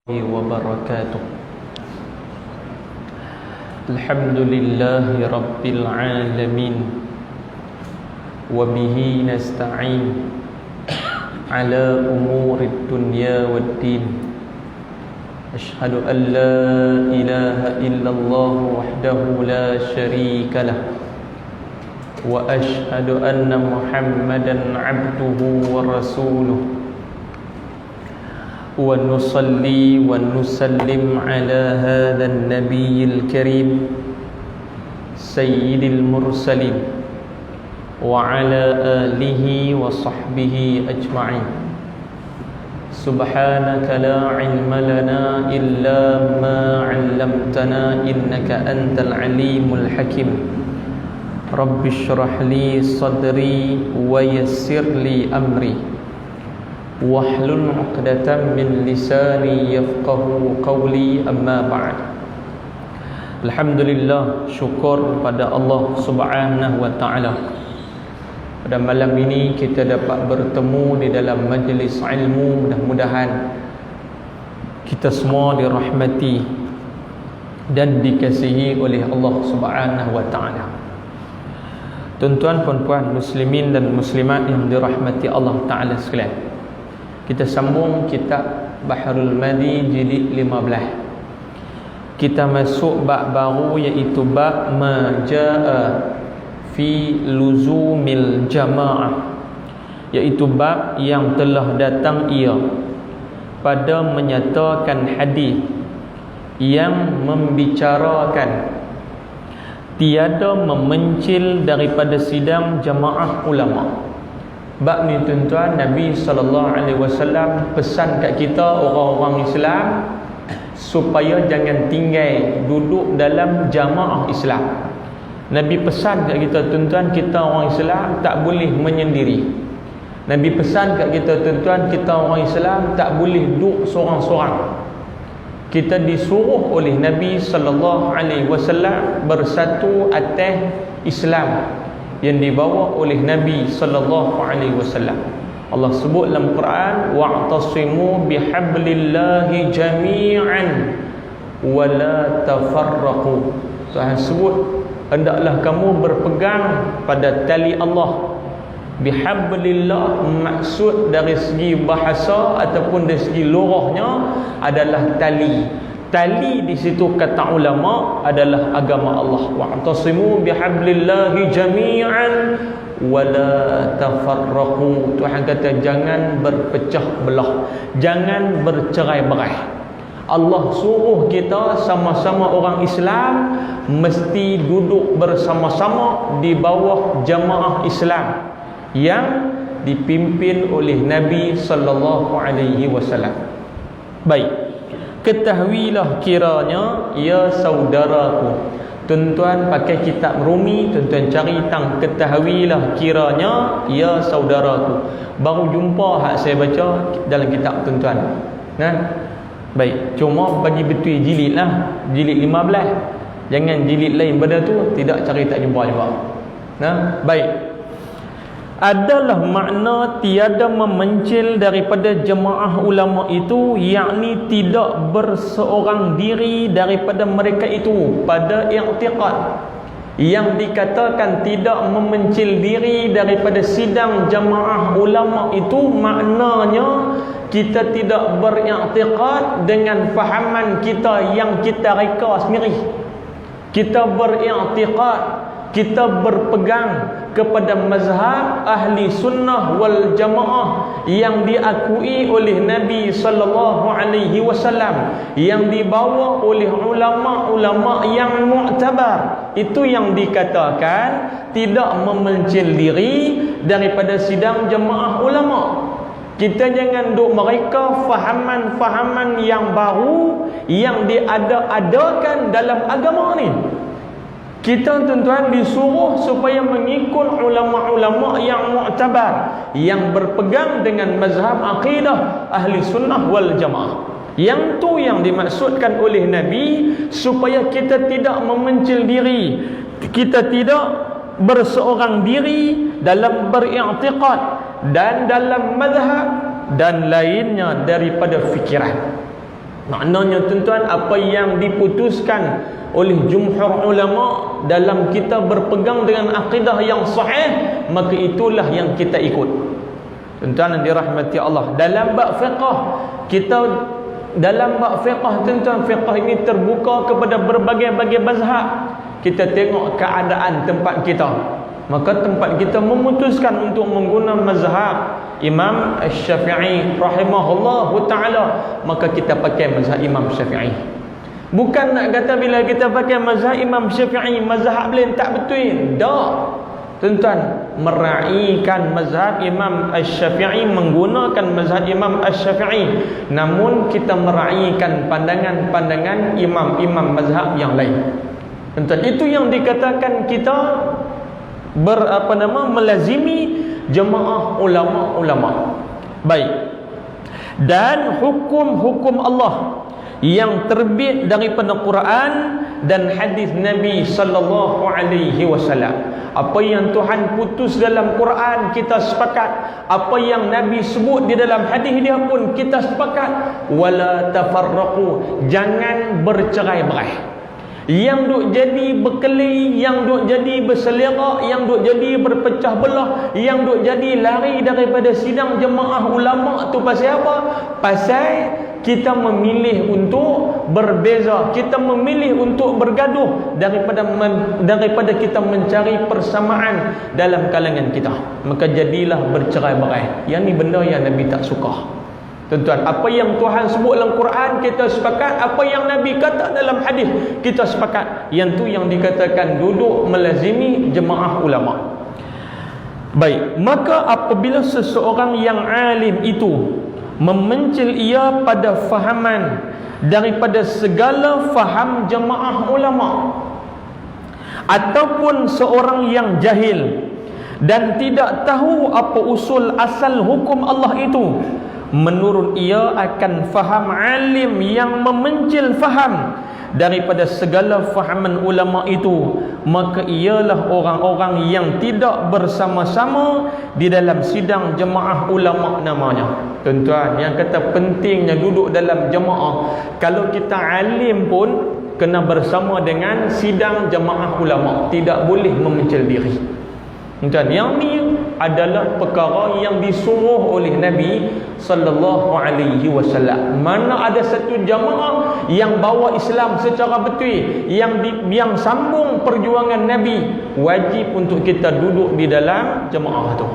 وبركاته. الحمد لله رب العالمين وبه نستعين على أمور الدنيا والدين. أشهد أن لا إله إلا الله وحده لا شريك له وأشهد أن محمدا عبده ورسوله ونصلي ونسلم على هذا النبي الكريم سيد المرسلين وعلى آله وصحبه أجمعين. سبحانك لا علم لنا إلا ما علمتنا إنك أنت العليم الحكيم. رب اشرح لي صدري ويسر لي أمري wahlul 'uqdatam min lisani yafqahu qawli, amma ba'd. Alhamdulillah, syukur pada Allah Subhanahu wa taala. Pada malam ini kita dapat bertemu di dalam majlis ilmu. Mudah-mudahan kita semua dirahmati dan dikasihi oleh Allah Subhanahu wa taala. Tuan-tuan, puan-puan, muslimin dan muslimat yang dirahmati Allah taala sekalian, kita sambung kitab Bahrul Madi jilid 15. Kita masuk bab baru, iaitu bab majaa fi luzumil jamaah, iaitu bab yang telah datang ia pada menyatakan hadis yang membicarakan tiada memencil daripada sidang jamaah ulama. Bab ni tuan-tuan, Nabi SAW pesan kat kita orang-orang Islam supaya jangan tinggal duduk dalam jamaah Islam. Nabi pesan kat kita tuan-tuan, kita orang Islam tak boleh menyendiri. Nabi pesan kat kita tuan-tuan, kita orang Islam tak boleh duduk seorang-seorang. Kita disuruh oleh Nabi SAW bersatu atas Islam yang dibawa oleh Nabi sallallahu alaihi wasallam. Allah sebut dalam Quran, wa'tasimu bihablillahi jami'an wa la tafarraqu. Tuhan sebut, hendaklah kamu berpegang pada tali Allah. Bihablillah maksud dari segi bahasa ataupun dari segi lughahnya adalah tali. Tali di situ kata ulama adalah agama Allah. Wa'tasimu bihablillahi jami'an wa la tafarraqu. Tuhan kata jangan berpecah belah, jangan bercerai-berai. Allah suruh kita sama-sama orang Islam mesti duduk bersama-sama di bawah jamaah Islam yang dipimpin oleh Nabi sallallahu alaihi wasallam. Baik, ketahuilah kiranya ya saudaraku. Tuan-tuan pakai kitab Rumi, tuan-tuan cari tang ketahuilah kiranya ya saudaraku. Baru jumpa hak saya baca dalam kitab tuan-tuan. Baik, cuma bagi betul jilid lah, jilid 15. Jangan jilid lain pada tu, tidak cari tak jumpa juga. Baik, adalah makna tiada memencil daripada jemaah ulama itu, yakni tidak berseorang diri daripada mereka itu pada i'tiqad. Yang dikatakan tidak memencil diri daripada sidang jemaah ulama itu maknanya kita tidak beriktikad dengan fahaman kita yang kita reka sendiri. Kita beriktikad, kita berpegang kepada mazhab ahli sunnah wal jamaah yang diakui oleh Nabi sallallahu alaihi wasallam, yang dibawa oleh ulama-ulama yang mu'tabar. Itu yang dikatakan tidak memencil diri daripada sidang jamaah ulama. Kita jangan duk mereka fahaman-fahaman yang baru yang diada-adakan dalam agama ni. Kita tuan-tuan disuruh supaya mengikut ulama-ulama yang mu'tabar, yang berpegang dengan mazhab akidah ahli sunnah wal jamaah. Yang tu yang dimaksudkan oleh Nabi, supaya kita tidak memencil diri, kita tidak berseorang diri dalam beriktikad dan dalam mazhab dan lainnya daripada fikiran. Maknanya tuan-tuan, apa yang diputuskan oleh jumhur ulama dalam kita berpegang dengan akidah yang sahih, maka itulah yang kita ikut. Tuan-tuan yang dirahmati Allah, dalam bab fiqh tuan-tuan, fiqh ini terbuka kepada berbagai-bagai mazhab. Kita tengok keadaan tempat kita, maka tempat kita memutuskan untuk menggunakan mazhab Imam Syafi'i rahimahullahu ta'ala, maka kita pakai mazhab Imam Syafi'i. Bukan nak kata bila kita pakai mazhab Imam Syafi'i, mazhab lain tak betul. Tak, tuan-tuan, meraihkan mazhab Imam Syafi'i, menggunakan mazhab Imam Syafi'i, namun kita meraihkan pandangan-pandangan imam-imam mazhab yang lain. Tuan-tuan, itu yang dikatakan kita melazimi jemaah ulama-ulama. Baik. Dan hukum-hukum Allah yang terbit daripada Quran dan hadis Nabi sallallahu alaihi wasallam. Apa yang Tuhan putus dalam Quran kita sepakat, apa yang Nabi sebut di dalam hadis dia pun kita sepakat. Wala tafarraqu, jangan bercerai-berai. Yang duk jadi berkelahi, yang duk jadi berselerak, yang duk jadi berpecah belah, yang duk jadi lari daripada sidang jemaah ulama tu pasal apa? Pasal kita memilih untuk berbeza, kita memilih untuk bergaduh daripada kita mencari persamaan dalam kalangan kita. Maka jadilah bercerai-berai. Yang ni benda yang Nabi tak suka. Tuan-tuan, apa yang Tuhan sebut dalam Quran kita sepakat, apa yang Nabi kata dalam hadis kita sepakat. Yang tu yang dikatakan duduk melazimi jemaah ulama. Baik, maka apabila seseorang yang alim itu memencil ia pada fahaman daripada segala faham jemaah ulama, ataupun seorang yang jahil dan tidak tahu apa usul asal hukum Allah itu, menurut ia akan faham alim yang memencil faham daripada segala fahaman ulama itu, maka ialah orang-orang yang tidak bersama-sama di dalam sidang jemaah ulama namanya. Tuan-tuan, yang kata pentingnya duduk dalam jemaah, kalau kita alim pun kena bersama dengan sidang jemaah ulama, tidak boleh memencil diri. Tuan, yang ni adalah perkara yang disuruh oleh Nabi sallallahu alaihi wasallam. Mana ada satu jamaah yang bawa Islam secara betul, yang sambung perjuangan Nabi, wajib untuk kita duduk di dalam jemaah tu.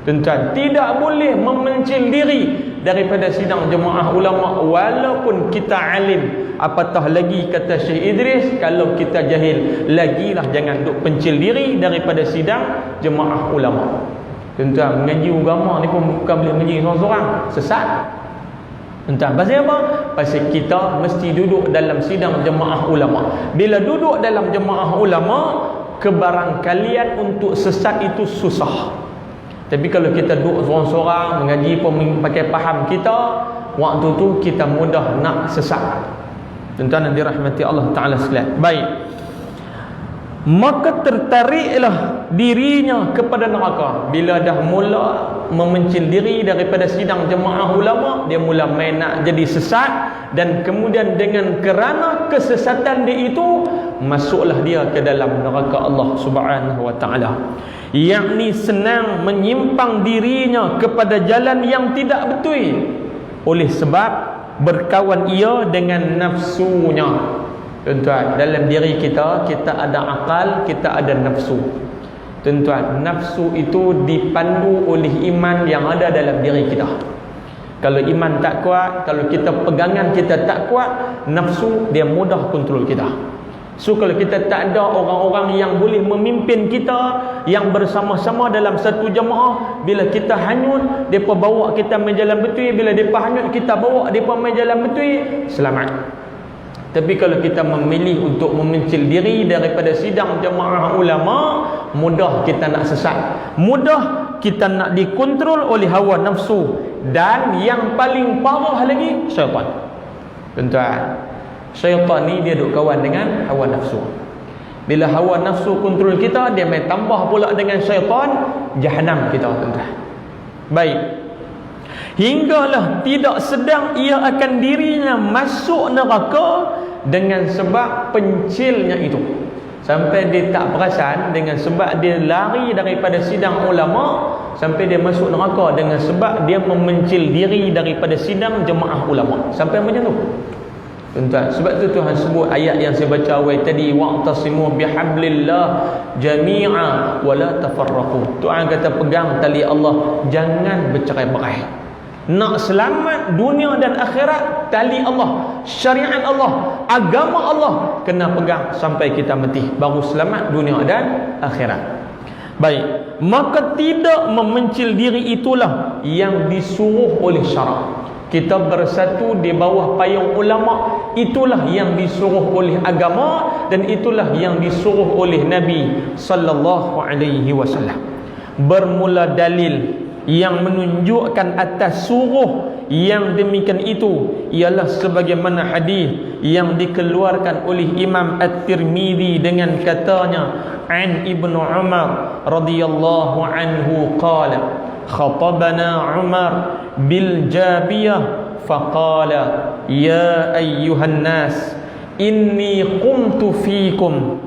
Tuan-tuan, tidak boleh memencil diri daripada sidang jemaah ulama walaupun kita alim. Apatah lagi kata Syekh Idris, kalau kita jahil, lagilah jangan duk pencil diri daripada sidang jemaah ulama. Tuan-tuan, mengaji agama ni pun bukan boleh mengaji seorang-seorang, sesat. Tuan-tuan, pasal apa? Pasal kita mesti duduk dalam sidang jemaah ulama. Bila duduk dalam jemaah ulama, kebarangkalian untuk sesat itu susah. Tapi kalau kita duduk seorang-seorang mengaji pun pakai faham kita, waktu tu kita mudah nak sesat. Tuan-tuan yang dirahmati Allah Ta'ala sekalian. Baik, maka tertariklah dirinya kepada neraka. Bila dah mula memencil diri daripada sidang jemaah ulama, dia mula main nak jadi sesat, dan kemudian dengan kerana kesesatan dia itu, masuklah dia ke dalam neraka Allah Subhanahu wa Ta'ala. Yakni senang menyimpang dirinya kepada jalan yang tidak betul oleh sebab berkawan ia dengan nafsunya. Tuan-tuan, dalam diri kita ada akal, kita ada nafsu. Tuan-tuan, nafsu itu dipandu oleh iman yang ada dalam diri kita. Kalau iman tak kuat, kalau kita pegangan kita tak kuat, nafsu dia mudah kontrol kita. So kalau kita tak ada orang-orang yang boleh memimpin kita, yang bersama-sama dalam satu jemaah, bila kita hanyut, mereka bawa kita main jalan betul. Bila mereka hanyut, kita bawa mereka main jalan betul, selamat. Tapi kalau kita memilih untuk memencil diri daripada sidang jemaah ulama, mudah kita nak sesat, mudah kita nak dikontrol oleh hawa nafsu. Dan yang paling parah lagi, syaitan. Tuan-tuan, syaitan ni dia duk kawan dengan hawa nafsu. Bila hawa nafsu kontrol kita, dia main tambah pula dengan syaitan, jahanam kita, tuan-tuan. Baik, hinggalah tidak sedang ia akan dirinya masuk neraka dengan sebab pencilnya itu. Sampai dia tak perasan dengan sebab dia lari daripada sidang ulama, sampai dia masuk neraka dengan sebab dia memencil diri daripada sidang jemaah ulama. Sampai macam tu. Tuan-tuan, sebab tu Tuhan sebut ayat yang saya baca awal tadi, wa'tasimu bihablillah jami'a wa la tafarraqu. Tuhan kata pegang tali Allah, jangan bercerai-berai. Nak selamat dunia dan akhirat, tali Allah, syariat Allah, agama Allah kena pegang sampai kita mati, baru selamat dunia dan akhirat. Baik, maka tidak memencil diri itulah yang disuruh oleh syarak. Kita bersatu di bawah payung ulama, itulah yang disuruh oleh agama, dan itulah yang disuruh oleh Nabi sallallahu alaihi wasallam. Bermula dalil yang menunjukkan atas suruh yang demikian itu ialah sebagaimana hadis yang dikeluarkan oleh Imam At-Tirmidzi dengan katanya, an Ibnu Umar radhiyallahu anhu qala khatabana Umar bil Jabiyah faqala ya ayyuhan nas inni qumtu fikum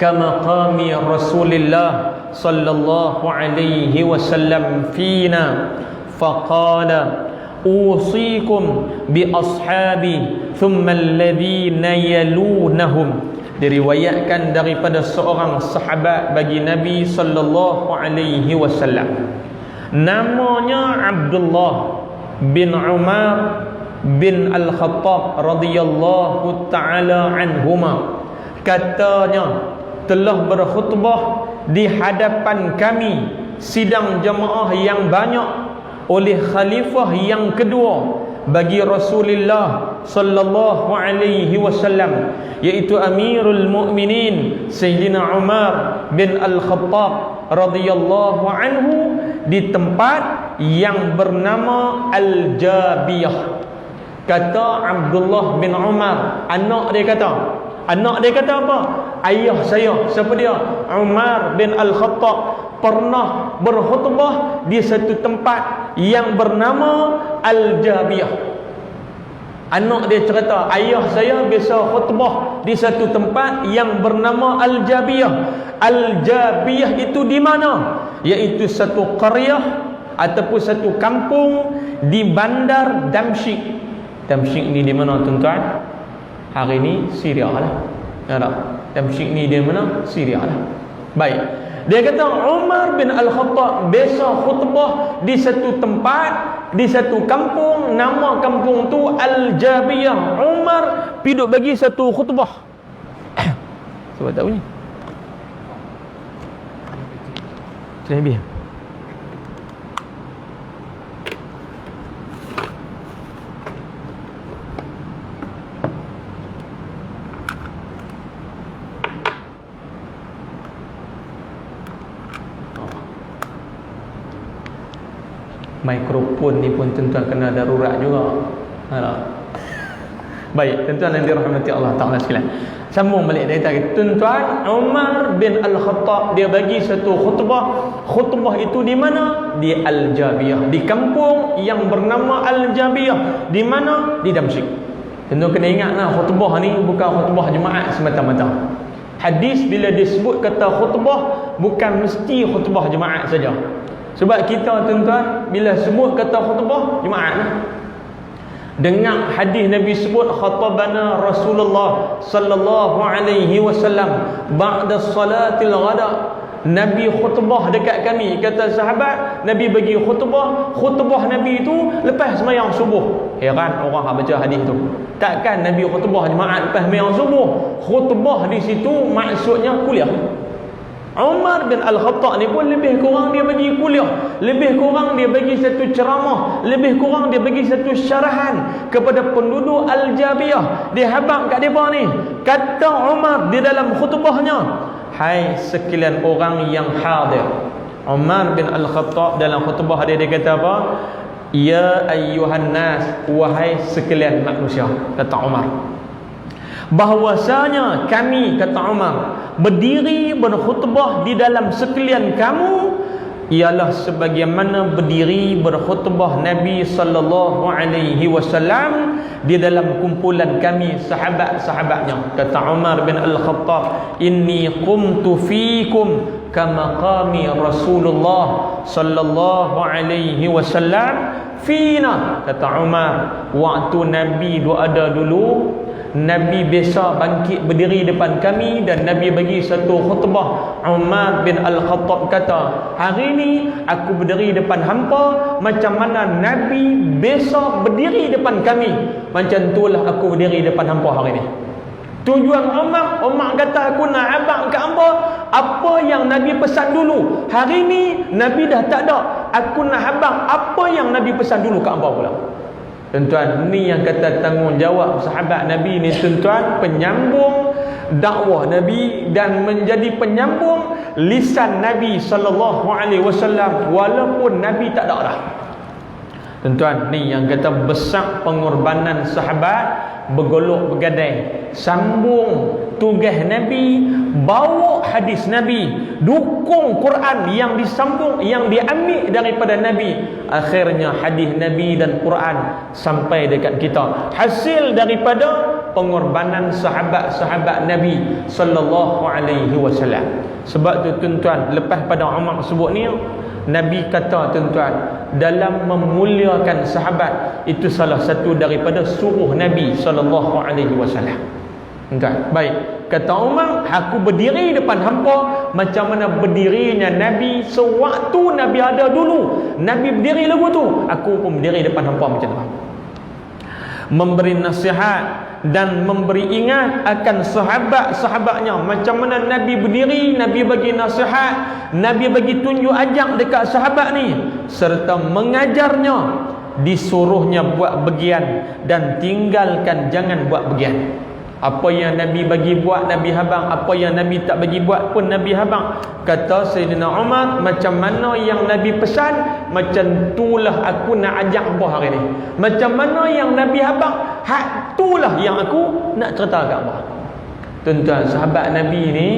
kama qami Rasulillah sallallahu alaihi wasallam fina faqala usikum bi ashabi thumma alladhina yalunahum. Diriwayatkan daripada seorang sahabat bagi Nabi sallallahu alaihi wasallam, namanya Abdullah bin Umar bin Al-Khattab radhiyallahu taala anhuma. Katanya telah berkhutbah di hadapan kami sidang jemaah yang banyak oleh khalifah yang kedua bagi Rasulullah sallallahu alaihi wasallam, iaitu Amirul Mukminin Sayyidina Umar bin Al-Khattab radhiyallahu anhu, di tempat yang bernama Al-Jabiyah. Kata Abdullah bin Umar, anak dia kata apa? Ayah saya, siapa dia? Umar bin Al-Khattab, pernah berkhutbah di satu tempat yang bernama Al-Jabiyah. Anak dia cerita, ayah saya biasa khutbah di satu tempat yang bernama Al-Jabiyah. Al-Jabiyah itu di mana? Iaitu satu qaryah ataupun satu kampung di bandar Damsyik. Damsyik ni di mana tuan-tuan? Hari ni Syria lah. Ya tak? Damsyik ni di mana? Syria lah. Baik. Dia kata Umar bin Al-Khattab biasa khutbah di satu tempat, di satu kampung, nama kampung tu Al-Jabiyah. Umar piduk bagi satu khutbah. Sebab tak bunyi. Sudah habis. Mikrofon ni pun tuan-tuan kena darurat juga. Baik, tuan-tuan yang dirahmati Allah Ta'ala sekalian, sambung balik dari tadi. Tuan-tuan, Umar bin Al-Khattab dia bagi satu khutbah. Khutbah itu di mana? Di Al-Jabiyah, di kampung yang bernama Al-Jabiyah. Di mana? Di Damsyik. Tuan-tuan kena ingatlah, khutbah ni bukan khutbah jemaat semata-mata. Hadis bila disebut kata khutbah, bukan mesti khutbah jemaat saja. Sebab kita tuan-tuan bila sebut kata khutbah jemaat lah. Dengar hadis Nabi sebut khatabana Rasulullah sallallahu alaihi wasallam ba'da salatil ghada. Nabi khutbah dekat kami. Kata sahabat, Nabi bagi khutbah. Khutbah Nabi itu lepas sembahyang subuh. Heran orang baca hadis tu. Takkan Nabi khutbah jemaat lepas sembahyang subuh? Khutbah di situ maksudnya kuliah. Umar bin Al-Khattab ni pun lebih kurang dia bagi kuliah, lebih kurang dia bagi satu ceramah, lebih kurang dia bagi satu syarahan kepada penduduk Al-Jabiyah. Dia habaq kat depa ni. Kata Umar di dalam khutbahnya, hai sekalian orang yang hadir. Umar bin Al-Khattab dalam khutbah dia kata apa? Ya ayyuhan nas, wahai sekalian manusia, kata Umar. Bahwasanya kami, kata Umar, berdiri berkhutbah di dalam sekalian kamu ialah sebagaimana berdiri berkhutbah Nabi sallallahu alaihi wasallam di dalam kumpulan kami sahabat-sahabatnya. Kata Umar bin Al-Khattab, inni qumtu fiikum kama qami Rasulullah sallallahu alaihi wasallam fina. Kata Umar, waktu Nabi ada dulu, Nabi biasa bangkit berdiri depan kami dan Nabi bagi satu khutbah. Umar bin Al-Khattab kata, hari ni aku berdiri depan hampa macam mana Nabi biasa berdiri depan kami, macam itulah aku berdiri depan hampa hari ni. Tujuan Umar kata, aku nak abang ke hampa apa yang Nabi pesan dulu. Hari ni Nabi dah tak ada, aku nak abang apa yang Nabi pesan dulu ke hampa pula. Tuan-tuan, ni yang kata tanggungjawab sahabat Nabi ni, tuan-tuan, penyambung dakwah Nabi dan menjadi penyambung lisan Nabi sallallahu alaihi wasallam walaupun Nabi tak ada dah. Tuan-tuan, ni yang kata besar pengorbanan sahabat, bergolok bergadai, sambung tugas Nabi, bawa hadis Nabi, dukung Quran yang disambung, yang diambil daripada Nabi. Akhirnya hadis Nabi dan Quran sampai dekat kita, hasil daripada pengorbanan sahabat-sahabat Nabi sallallahu alaihi wasallam. Sebab tu tuan-tuan, lepas pada Umar sebut ni, Nabi kata tuan-tuan, dalam memuliakan sahabat itu salah satu daripada suruh Nabi sallallahu alaihi wasallam. Tuan, baik, kata Umar, aku berdiri depan hampa macam mana berdirinya Nabi sewaktu Nabi ada dulu. Nabi berdiri lagu tu, aku pun berdiri depan hampa macam tu. Memberi nasihat dan memberi ingat akan sahabat-sahabatnya, macam mana Nabi berdiri, Nabi bagi nasihat, Nabi bagi tunjuk ajak dekat sahabat ni, serta mengajarnya, disuruhnya buat bagian dan tinggalkan jangan buat bagian. Apa yang Nabi bagi buat, Nabi habang. Apa yang Nabi tak bagi buat pun Nabi habang. Kata Sayyidina Umar, macam mana yang Nabi pesan, macam itulah aku nak ajak apa hari ni. Macam mana yang Nabi habang, hak itulah yang aku nak cerita kat apa. Tuan-tuan, sahabat Nabi ni,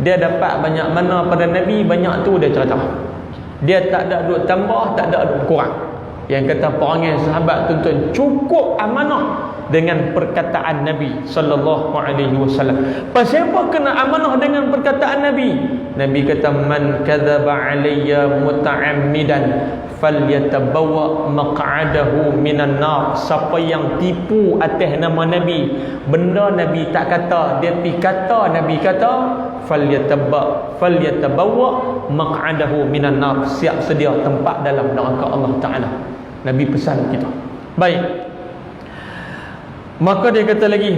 dia dapat banyak mana pada Nabi, banyak tu dia cerita. Dia tak ada duk tambah, tak ada duk kurang. Yang kata perangai sahabat, tuan-tuan, cukup amanah dengan perkataan Nabi sallallahu alaihi wasallam. Pasal apa kena amanah dengan perkataan Nabi? Nabi kata, man kadzaba alayya muta'ammidan falyatabawwa maq'adahu minan nar. Siapa yang tipu atas nama Nabi, benda Nabi tak kata, dia pi kata Nabi kata, falyatabawwa maq'adahu minan nar, siap sedia tempat dalam neraka Allah Taala. Nabi pesan kita. Baik, maka dia kata lagi,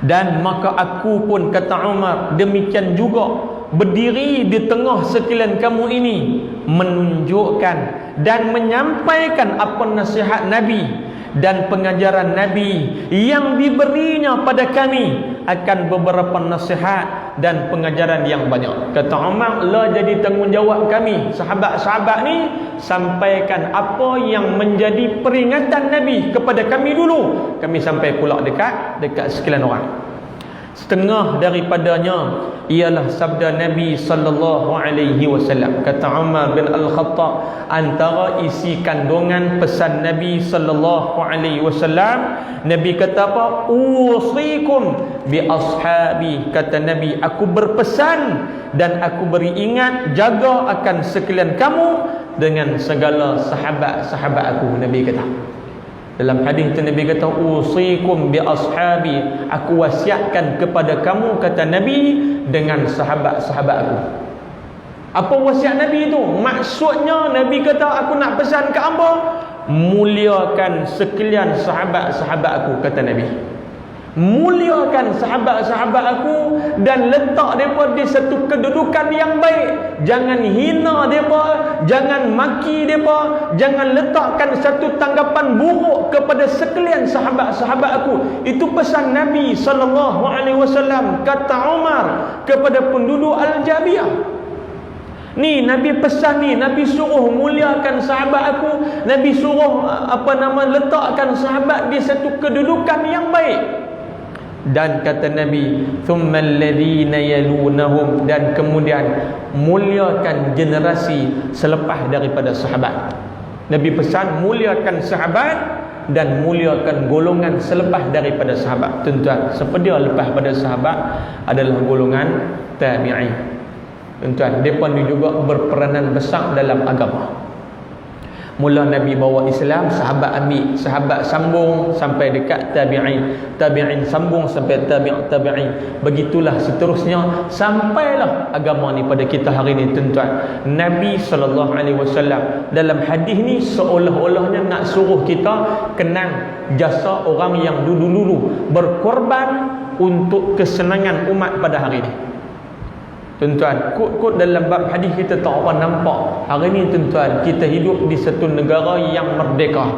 dan maka aku pun, kata Umar, demikian juga berdiri di tengah sekalian kamu ini, menunjukkan dan menyampaikan apa nasihat Nabi dan pengajaran Nabi yang diberinya pada kami, akan beberapa nasihat dan pengajaran yang banyak. Kata Umar, lah jadi tanggungjawab kami sahabat-sahabat ni, sampaikan apa yang menjadi peringatan Nabi kepada kami dulu, kami sampai pula dekat sekalian orang. Setengah daripadanya ialah sabda Nabi sallallahu alaihi wasallam. Kata Umar bin Al-Khattab, antara isi kandungan pesan Nabi sallallahu alaihi wasallam, Nabi kata apa? Usikum bi ashabi. Kata Nabi, aku berpesan dan aku beri ingat, jaga akan sekalian kamu dengan segala sahabat-sahabat aku. Nabi kata dalam hadis tu, Nabi kata, usikum bi ashabi, aku wasiatkan kepada kamu, kata Nabi, dengan sahabat-sahabat aku. Apa wasiat Nabi itu? Maksudnya Nabi kata, aku nak pesan ke hamba, muliakan sekalian sahabat-sahabat aku, kata Nabi. Muliakan sahabat-sahabat aku dan letak mereka di satu kedudukan yang baik. Jangan hina mereka, jangan maki mereka, jangan letakkan satu tanggapan buruk kepada sekalian sahabat-sahabat aku. Itu pesan Nabi sallallahu alaihi wasallam, kata Umar kepada penduduk Al-Jabiyah. Ni Nabi pesan ni, Nabi suruh muliakan sahabat aku, Nabi suruh letakkan sahabat di satu kedudukan yang baik. Dan kata Nabi, thummal ladzina yalunahum, dan kemudian muliakan generasi selepas daripada sahabat. Nabi pesan muliakan sahabat dan muliakan golongan selepas daripada sahabat. Tuan-tuan, sepedia lepas pada sahabat adalah golongan tabi'in. Tuan-tuan, mereka ni juga berperanan besar dalam agama. Mula Nabi bawa Islam, sahabat ambil, sahabat sambung sampai dekat tabi'in, tabi'in sambung sampai tabi'in. Begitulah seterusnya sampailah agama ni pada kita hari ni, tuan-tuan. Nabi SAW dalam hadis ni seolah-olahnya nak suruh kita kenang jasa orang yang dulu-dulu berkorban untuk kesenangan umat pada hari ni. Tuan-tuan, kod-kod dalam bab hadis kita tak apa nampak. Hari ni tuan-tuan, kita hidup di satu negara yang merdeka.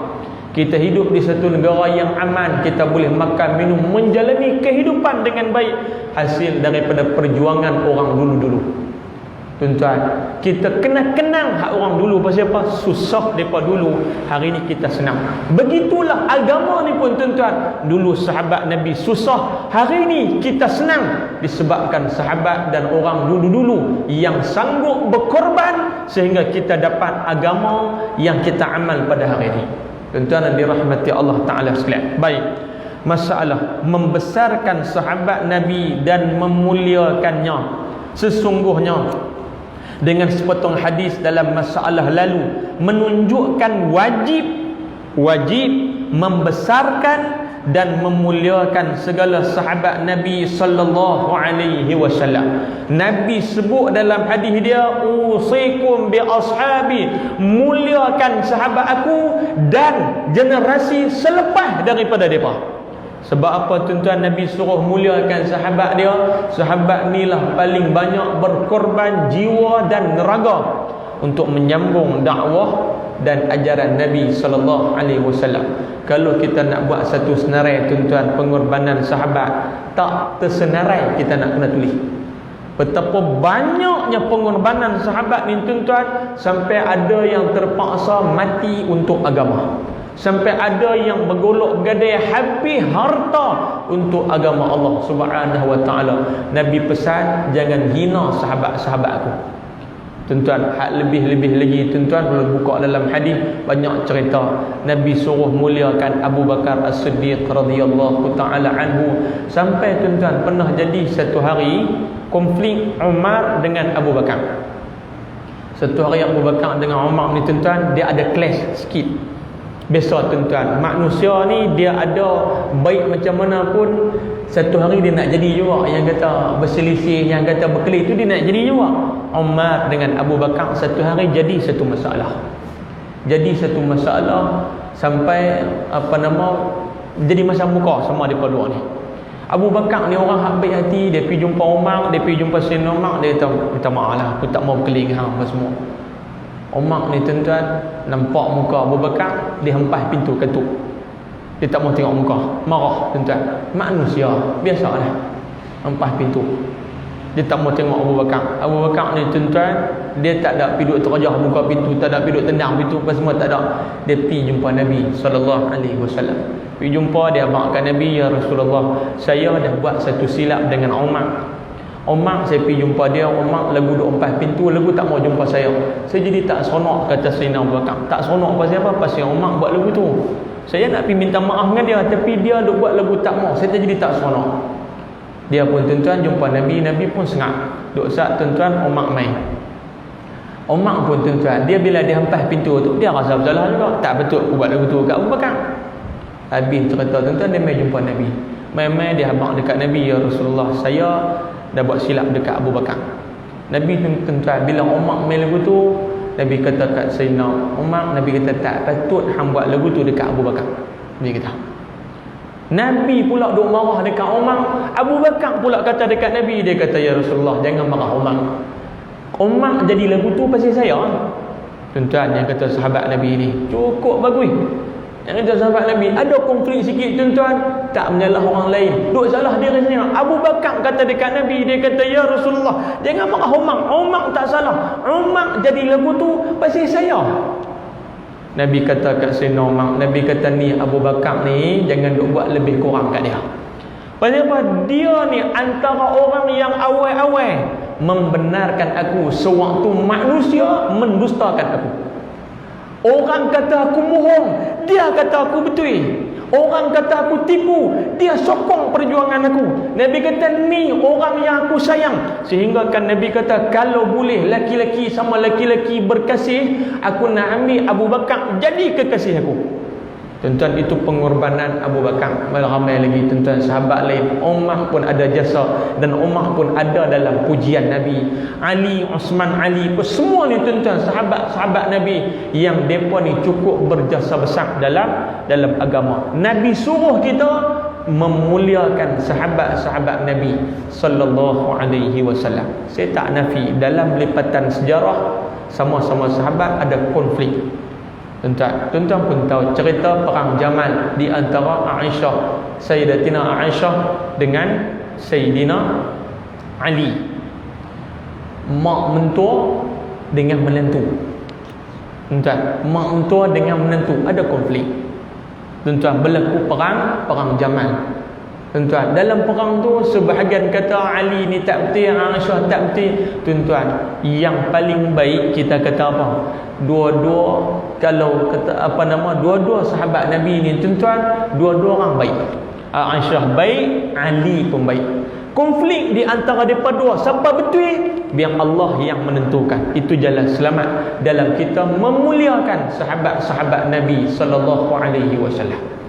Kita hidup di satu negara yang aman. Kita boleh makan, minum, menjalani kehidupan dengan baik, hasil daripada perjuangan orang dulu-dulu. Tuan-tuan, kita kena kenang hak orang dulu. Pasal apa? Susah mereka dulu, hari ni kita senang. Begitulah agama ni pun, tuan-tuan. Dulu sahabat Nabi susah, hari ni kita senang, disebabkan sahabat dan orang dulu-dulu yang sanggup berkorban sehingga kita dapat agama yang kita amal pada hari ini. Tuan-tuan yang dirahmati Allah Ta'ala sekalian. Baik, masalah membesarkan sahabat Nabi dan memuliakannya, sesungguhnya dengan sepotong hadis dalam masalah lalu menunjukkan wajib membesarkan dan memuliakan segala sahabat Nabi sallallahu alaihi wasallam. Nabi sebut dalam hadis dia, usikum bi ashabi, muliakan sahabat aku dan generasi selepas daripada mereka. Sebab apa, tuan-tuan? Nabi suruh muliakan sahabat dia. Sahabat ni lah paling banyak berkorban jiwa dan raga untuk menyambung dakwah dan ajaran Nabi sallallahu alaihi wasallam. Kalau kita nak buat satu senarai, tuan-tuan, pengorbanan sahabat, tak tersenarai kita nak kena tulis. Betapa banyaknya pengorbanan sahabat ni, tuan-tuan, sampai ada yang terpaksa mati untuk agama. Sampai ada yang bergolok bergadai habis harta untuk agama Allah Subhanahu wa taala. Nabi pesan, jangan hina sahabat-sahabat aku. Tuan-tuan, hak lebih-lebih lagi, tuan-tuan, kalau buka dalam hadis banyak cerita. Nabi suruh muliakan Abu Bakar As-Siddiq radhiyallahu taala anhu. Sampai, tuan-tuan, pernah jadi satu hari konflik Umar dengan Abu Bakar. Satu hari Abu Bakar dengan Umar ni, tuan-tuan, dia ada clash sikit. Biasa, tuan-tuan, manusia ni dia ada baik macam mana pun, satu hari dia nak jadi juga. Yang kata berselisih, yang kata berkelahi tu dia nak jadi juga. Umar dengan Abu Bakar satu hari jadi satu masalah. Jadi satu masalah sampai jadi masa muka sama depa dua ni. Abu Bakar ni orang hak baik hati, dia pergi jumpa Umar, dia pergi jumpa Sayyidina Umar, dia kata, minta maaf lah, aku tak mau berkelahi hang apa semua. Umar ni, tuan-tuan, nampak muka Abu Bakar, dia hempas pintu ketuk. Dia tak mau tengok muka, marah, tuan-tuan. Manusia biasalah, hempas pintu. Dia tak mau tengok Abu Bakar. Abu Bakar ni, tuan-tuan, dia tak ada pergi duduk terjah muka pintu, tak ada pergi duduk tendang pintu, apa semua tak ada. Dia pergi jumpa Nabi sallallahu alaihi wasallam. Pergi jumpa, dia abangkan Nabi, ya Rasulullah, saya dah buat satu silap dengan Umar. Umar, saya pergi jumpa dia, Umar lagu duk empas pintu, lagu tak mau jumpa saya. Saya jadi tak seronok, kata Sayyidina Abu Bakar. Tak seronok pasal apa? Pasal Umar buat lagu tu. Saya nak pergi minta maaf dengan dia, tapi dia duk buat lagu tak mau. Saya jadi tak seronok. Dia pun, tuan-tuan, jumpa Nabi, Nabi pun sengak. Duk saat, tuan-tuan, Umar main. Umar pun, tuan-tuan, dia bila dia hempas pintu tu, dia rasa bersalah juga. Tak betul aku buat lagu tu kat Abu Bakar. Habis cerita, tuan-tuan, dia main jumpa Nabi. Main-main dia abang dekat Nabi, ya Rasulullah, saya dah buat silap dekat Abu Bakar. Nabi, tuan-tuan, bila Umar main lagu tu, Nabi kata kat Sayyidina Umar, Nabi kata, tak patut hang buat lagu tu dekat Abu Bakar. Nabi kata. Nabi pula duk marah dekat Umar. Abu Bakar pula kata dekat Nabi, dia kata, ya Rasulullah, jangan marah Umar. Umar jadi lagu tu pasal saya. Tuan-tuan, yang kata sahabat Nabi ni cukup bagus. Yang kata sahabat Nabi, ada konflik sikit, tuan-tuan, tak menyalah orang lain, duk salah diri sendiri. Abu Bakar kata dekat Nabi, dia kata, ya Rasulullah, jangan marah Umar. Umar tak salah. Umar jadi lagu tu pasal saya. Nabi kata kat Sayyidina Umar, Nabi kata, ni Abu Bakar ni jangan duk buat lebih kurang kat dia. Pasal apa? Dia ni antara orang yang awal-awal membenarkan aku sewaktu manusia mendustakan aku. Orang kata aku bohong, dia kata aku betul. Orang kata aku tipu, dia sokong perjuangan aku. Nabi kata ni orang yang aku sayang. Sehingga kan Nabi kata kalau boleh laki-laki sama laki-laki berkasih, aku nak ambil Abu Bakar jadi kekasih aku. Tuan-tuan, itu pengorbanan Abu Bakar. Ramai lagi tuan-tuan sahabat lain. Umar pun ada jasa, dan Umar pun ada dalam pujian Nabi. Ali, Osman, Ali pun semua ni tuan-tuan sahabat-sahabat Nabi yang mereka ni cukup berjasa besar dalam agama. Nabi suruh kita memuliakan sahabat-sahabat Nabi sallallahu alaihi wasallam. Saya tak nafi dalam lipatan sejarah sama-sama sahabat ada konflik. Tuan-tuan pun tahu cerita perang Jamal di antara Aisyah, Sayyidatina Aisyah dengan Sayyidina Ali. Mak mentua dengan menantu. Tuan-tuan, mak mentua dengan menantu ada konflik. Tuan-tuan, berlaku perang Jamal. Tuan-tuan, dalam perang tu sebahagian kata Ali ni tak betul, Aisyah tak betul. Tuan-tuan, yang paling baik kita kata apa? Dua-dua, kalau kata dua-dua sahabat Nabi ni tuan-tuan, dua-dua orang baik. Aisyah baik, Ali pun baik. Konflik di antara mereka dua, siapa betul? Biar Allah yang menentukan. Itu jalan selamat dalam kita memuliakan sahabat-sahabat Nabi sallallahu alaihi wasallam.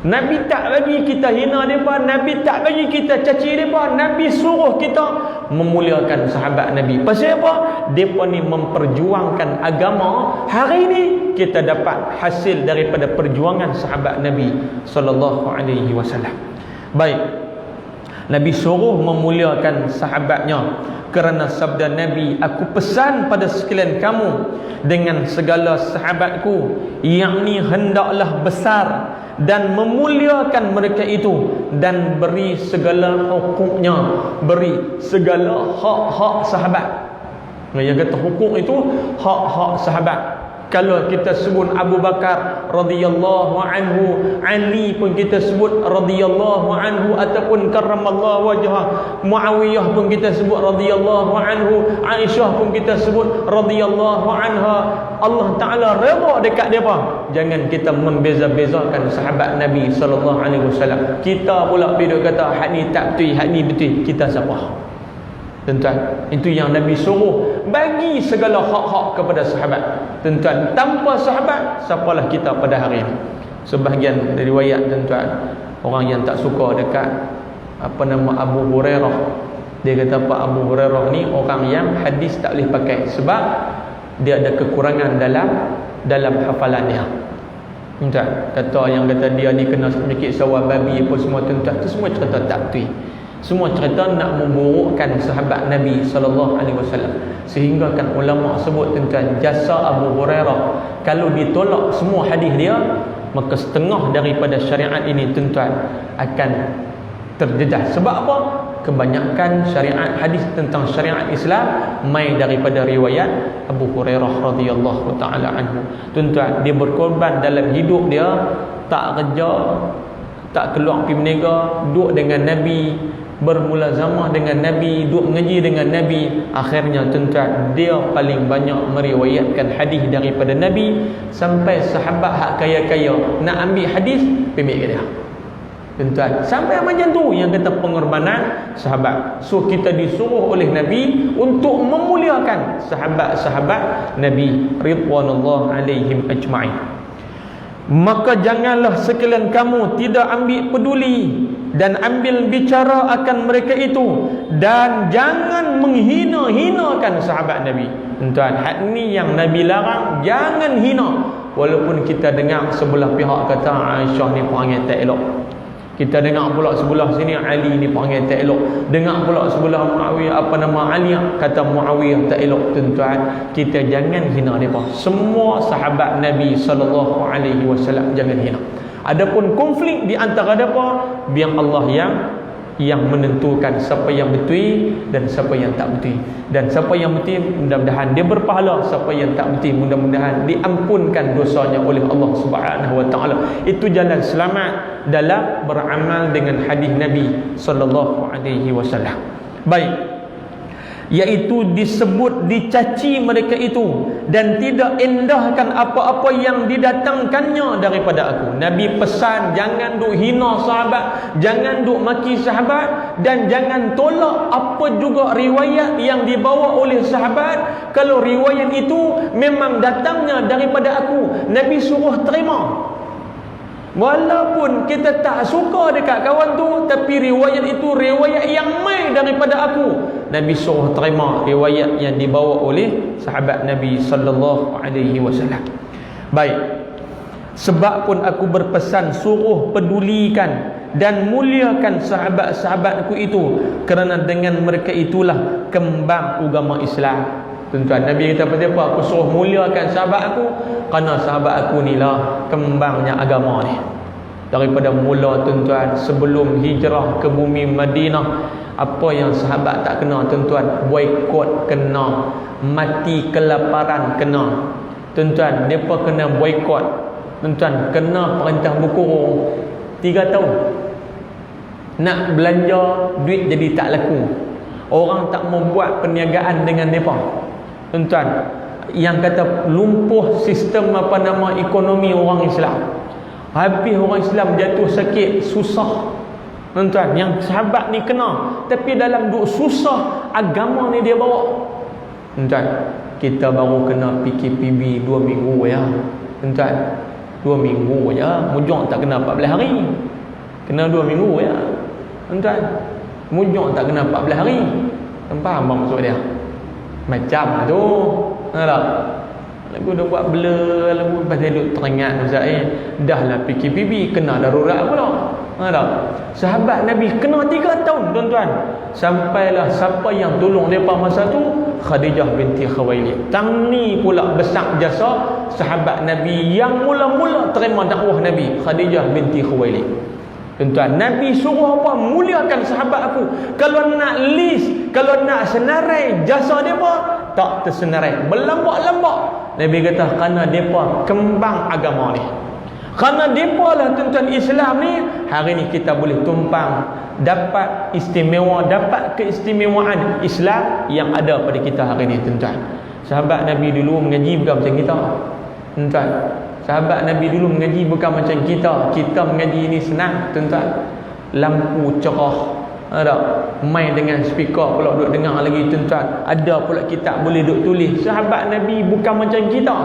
Nabi tak bagi kita hina mereka, Nabi tak bagi kita caci mereka. Nabi suruh kita memuliakan sahabat Nabi. Pasal apa? Mereka ni memperjuangkan agama. Hari ni kita dapat hasil daripada perjuangan sahabat Nabi sallallahu alaihi wasallam. Baik, Nabi suruh memuliakan sahabatnya kerana sabda Nabi, aku pesan pada sekalian kamu dengan segala sahabatku, yakni hendaklah besar dan memuliakan mereka itu, dan beri segala hukumnya, beri segala hak-hak sahabat. Yang kata hukum itu hak-hak sahabat. Kalau kita sebut Abu Bakar radhiyallahu anhu, Ali pun kita sebut radhiyallahu anhu, ataupun karramallahu wajhah, Muawiyah pun kita sebut radhiyallahu anhu, Aisyah pun kita sebut radhiyallahu anha. Allah Taala redha dekat depa. Jangan kita membeza-bezakan sahabat Nabi sallallahu alaihi wasallam. Kita pula pergi kata hak ni tak betul, hak ni betul. Kita siapa? Tuan-tuan, itu yang Nabi suruh, bagi segala hak-hak kepada sahabat. Tuan-tuan, tanpa sahabat, siapalah kita pada hari ini? Sebahagian dari riwayat tuan-tuan, orang yang tak suka dekat Abu Hurairah, dia kata Pak Abu Hurairah ni orang yang hadis tak boleh pakai sebab dia ada kekurangan dalam hafalannya. Tuan-tuan, kata yang kata dia ni kena penyakit sawah babi apa semua, tuan-tuan, itu semua cerita tak betul. Semua cerita nak memburukkan sahabat Nabi sallallahu alaihi wasallam. Sehingga kan ulama sebut tuan-tuan, jasa Abu Hurairah kalau ditolak semua hadis dia, maka setengah daripada syariat ini tuan-tuan akan terjejas. Sebab apa? Kebanyakan syariat hadis tentang syariat Islam mai daripada riwayat Abu Hurairah radhiyallahu taala anhu. Tuan-tuan, dia berkorban dalam hidup dia, tak kerja, tak keluar pergi berniaga, duduk dengan Nabi, bermulazamah dengan Nabi, duduk mengaji dengan Nabi. Akhirnya tuan-tuan, dia paling banyak meriwayatkan hadis daripada Nabi, sampai sahabat hak kaya-kaya nak ambil hadis pergi ke dia. Tuan-tuan, sampai macam tu yang kata pengorbanan sahabat. So kita disuruh oleh Nabi untuk memuliakan sahabat-sahabat Nabi ridwanullah alaihim ajma'in. Maka janganlah sekalian kamu tidak ambil peduli dan ambil bicara akan mereka itu, dan jangan menghina-hinakan sahabat Nabi. Tuan, hak ni yang Nabi larang, jangan hina. Walaupun kita dengar sebelah pihak kata Aisyah ni perangai tak elok, kita dengar pula sebelah sini Ali ni perangai tak elok, dengar pula sebelah Muawiyah Ali kata Muawiyah tak elok. Tuan-tuan, kita jangan hina mereka. Semua sahabat Nabi sallallahu alaihi wasallam jangan hina. Adapun konflik di antara mereka, biar Allah yang menentukan siapa yang betul dan siapa yang tak betul. Dan siapa yang betul, mudah-mudahan dia berpahala. Siapa yang tak betul, mudah-mudahan diampunkan dosanya oleh Allah Subhanahu wa taala. Itu jalan selamat dalam beramal dengan hadis Nabi sallallahu alaihi wasallam. Baik, iaitu disebut dicaci mereka itu dan tidak endahkan apa-apa yang didatangkannya daripada aku. Nabi pesan jangan duk hina sahabat, jangan duk maki sahabat, dan jangan tolak apa juga riwayat yang dibawa oleh sahabat kalau riwayat itu memang datangnya daripada aku. Nabi suruh terima. Walaupun kita tak suka dekat kawan tu, tapi riwayat itu riwayat yang mai daripada aku. Nabi suruh terima riwayat yang dibawa oleh sahabat Nabi sallallahu alaihi wasallam. Baik. Sebab pun aku berpesan suruh pedulikan dan muliakan sahabat-sahabatku itu, kerana dengan mereka itulah kembang agama Islam. Tuan-tuan, Nabi kata apa? Aku suruh muliakan sahabat aku kerana sahabat aku ni lah kembangnya agama ni. Daripada mula, tuan-tuan, sebelum hijrah ke bumi Madinah, apa yang sahabat tak kena, tuan-tuan? Boikot kena, mati kelaparan kena. Tuan-tuan, mereka kena boikot. Tuan-tuan, kena perintah berkurung 3 tahun. Nak belanja duit jadi tak laku. Orang tak mau buat perniagaan dengan mereka. Tuan-tuan, yang kata lumpuh sistem ekonomi orang Islam. Habis orang Islam jatuh sakit, susah. Tuan-tuan, yang sahabat ni kena, tapi dalam duk susah agama ni dia bawa. Tuan-tuan, kita baru kena PKPB 2 minggu ya. Tuan-tuan, 2 minggu ya. Mujur tak kena 14 hari. Kena 2 minggu ya. Tuan-tuan, mujur tak kena 14 hari. Tuan faham apa maksud dia? Macam tu. Tak? Lagu dah buat blur, lagu pasal duk teringat Ustaz dah lah PKPB, kena darurat pula. Tak? Sahabat Nabi kena 3 tahun, tuan-tuan. Sampailah siapa yang tolong mereka masa tu? Khadijah binti Khuwailid. Tang ni pula besar jasa sahabat Nabi yang mula-mula terima dakwah Nabi, Khadijah binti Khuwailid. Tuan-tuan, Nabi suruh apa? Muliakan sahabat aku. Kalau nak list, kalau nak senarai jasa mereka, tak tersenarai, berlambak-lambak. Nabi kata kerana mereka kembang agama ni. Kerana mereka lah, tuan-tuan, Islam ni hari ni kita boleh tumpang, dapat istimewa, dapat keistimewaan Islam yang ada pada kita hari ni, tuan-tuan. Sahabat Nabi dulu mengaji bukan macam kita, tuan-tuan. Sahabat Nabi dulu mengaji bukan macam kita. Kita mengaji ni senang, tuan-tuan. Lampu cerah, ada main dengan speaker pula duk dengar lagi, tuan-tuan. Ada pula kitab boleh duk tulis. Sahabat Nabi bukan macam kita.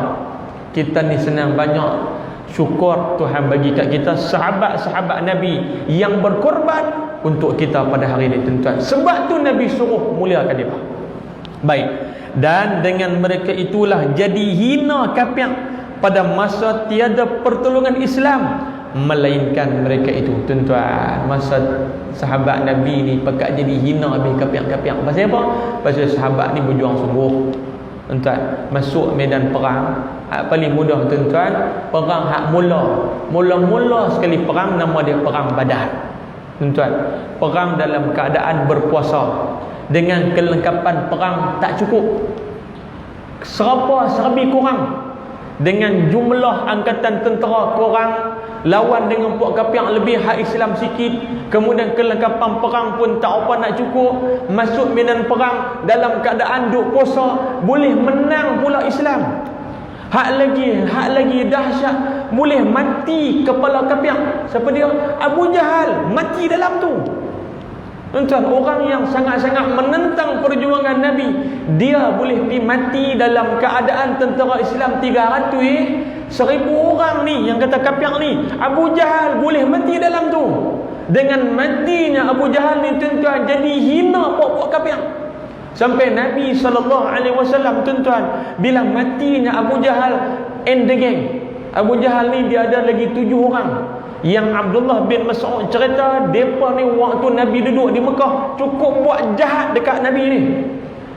Kita ni senang, banyak syukur Tuhan bagi kat kita sahabat-sahabat Nabi yang berkorban untuk kita pada hari ini, tuan-tuan. Sebab tu Nabi suruh muliakan dia. Baik. Dan dengan mereka itulah jadi hina kafir pada masa tiada pertolongan Islam melainkan mereka itu, tuan-tuan. Masa sahabat Nabi ni pekat jadi hina habis kafir-kafir. Pasal apa? Pasal sahabat ni berjuang sungguh, tuan-tuan. Masuk medan perang, paling mudah, tuan-tuan, perang hak mula sekali perang, nama dia perang Badar, tuan-tuan. Perang dalam keadaan berpuasa dengan kelengkapan perang tak cukup, serba-serbi kurang. Dengan jumlah angkatan tentera kurang, lawan dengan puak kafir lebih hak Islam sikit, kemudian kelengkapan perang pun tak apa nak cukup. Masuk medan perang dalam keadaan duk puasa, boleh menang pula Islam. Hak lagi dahsyat, boleh mati kepala kafir. Siapa dia? Abu Jahal mati dalam tu. Tuan-tuan, orang yang sangat-sangat menentang perjuangan Nabi, dia boleh mati dalam keadaan tentera Islam 300 1000 orang ni yang kata kafir ni. Abu Jahal boleh mati dalam tu. Dengan matinya Abu Jahal ni, tuan-tuan, jadi hina puak-puak kafir. Sampai Nabi SAW, tuan-tuan, bila matinya Abu Jahal and the gang, Abu Jahal ni dia ada lagi 7 orang. Yang Abdullah bin Mas'ud cerita, mereka ni waktu Nabi duduk di Mekah cukup buat jahat dekat Nabi ni.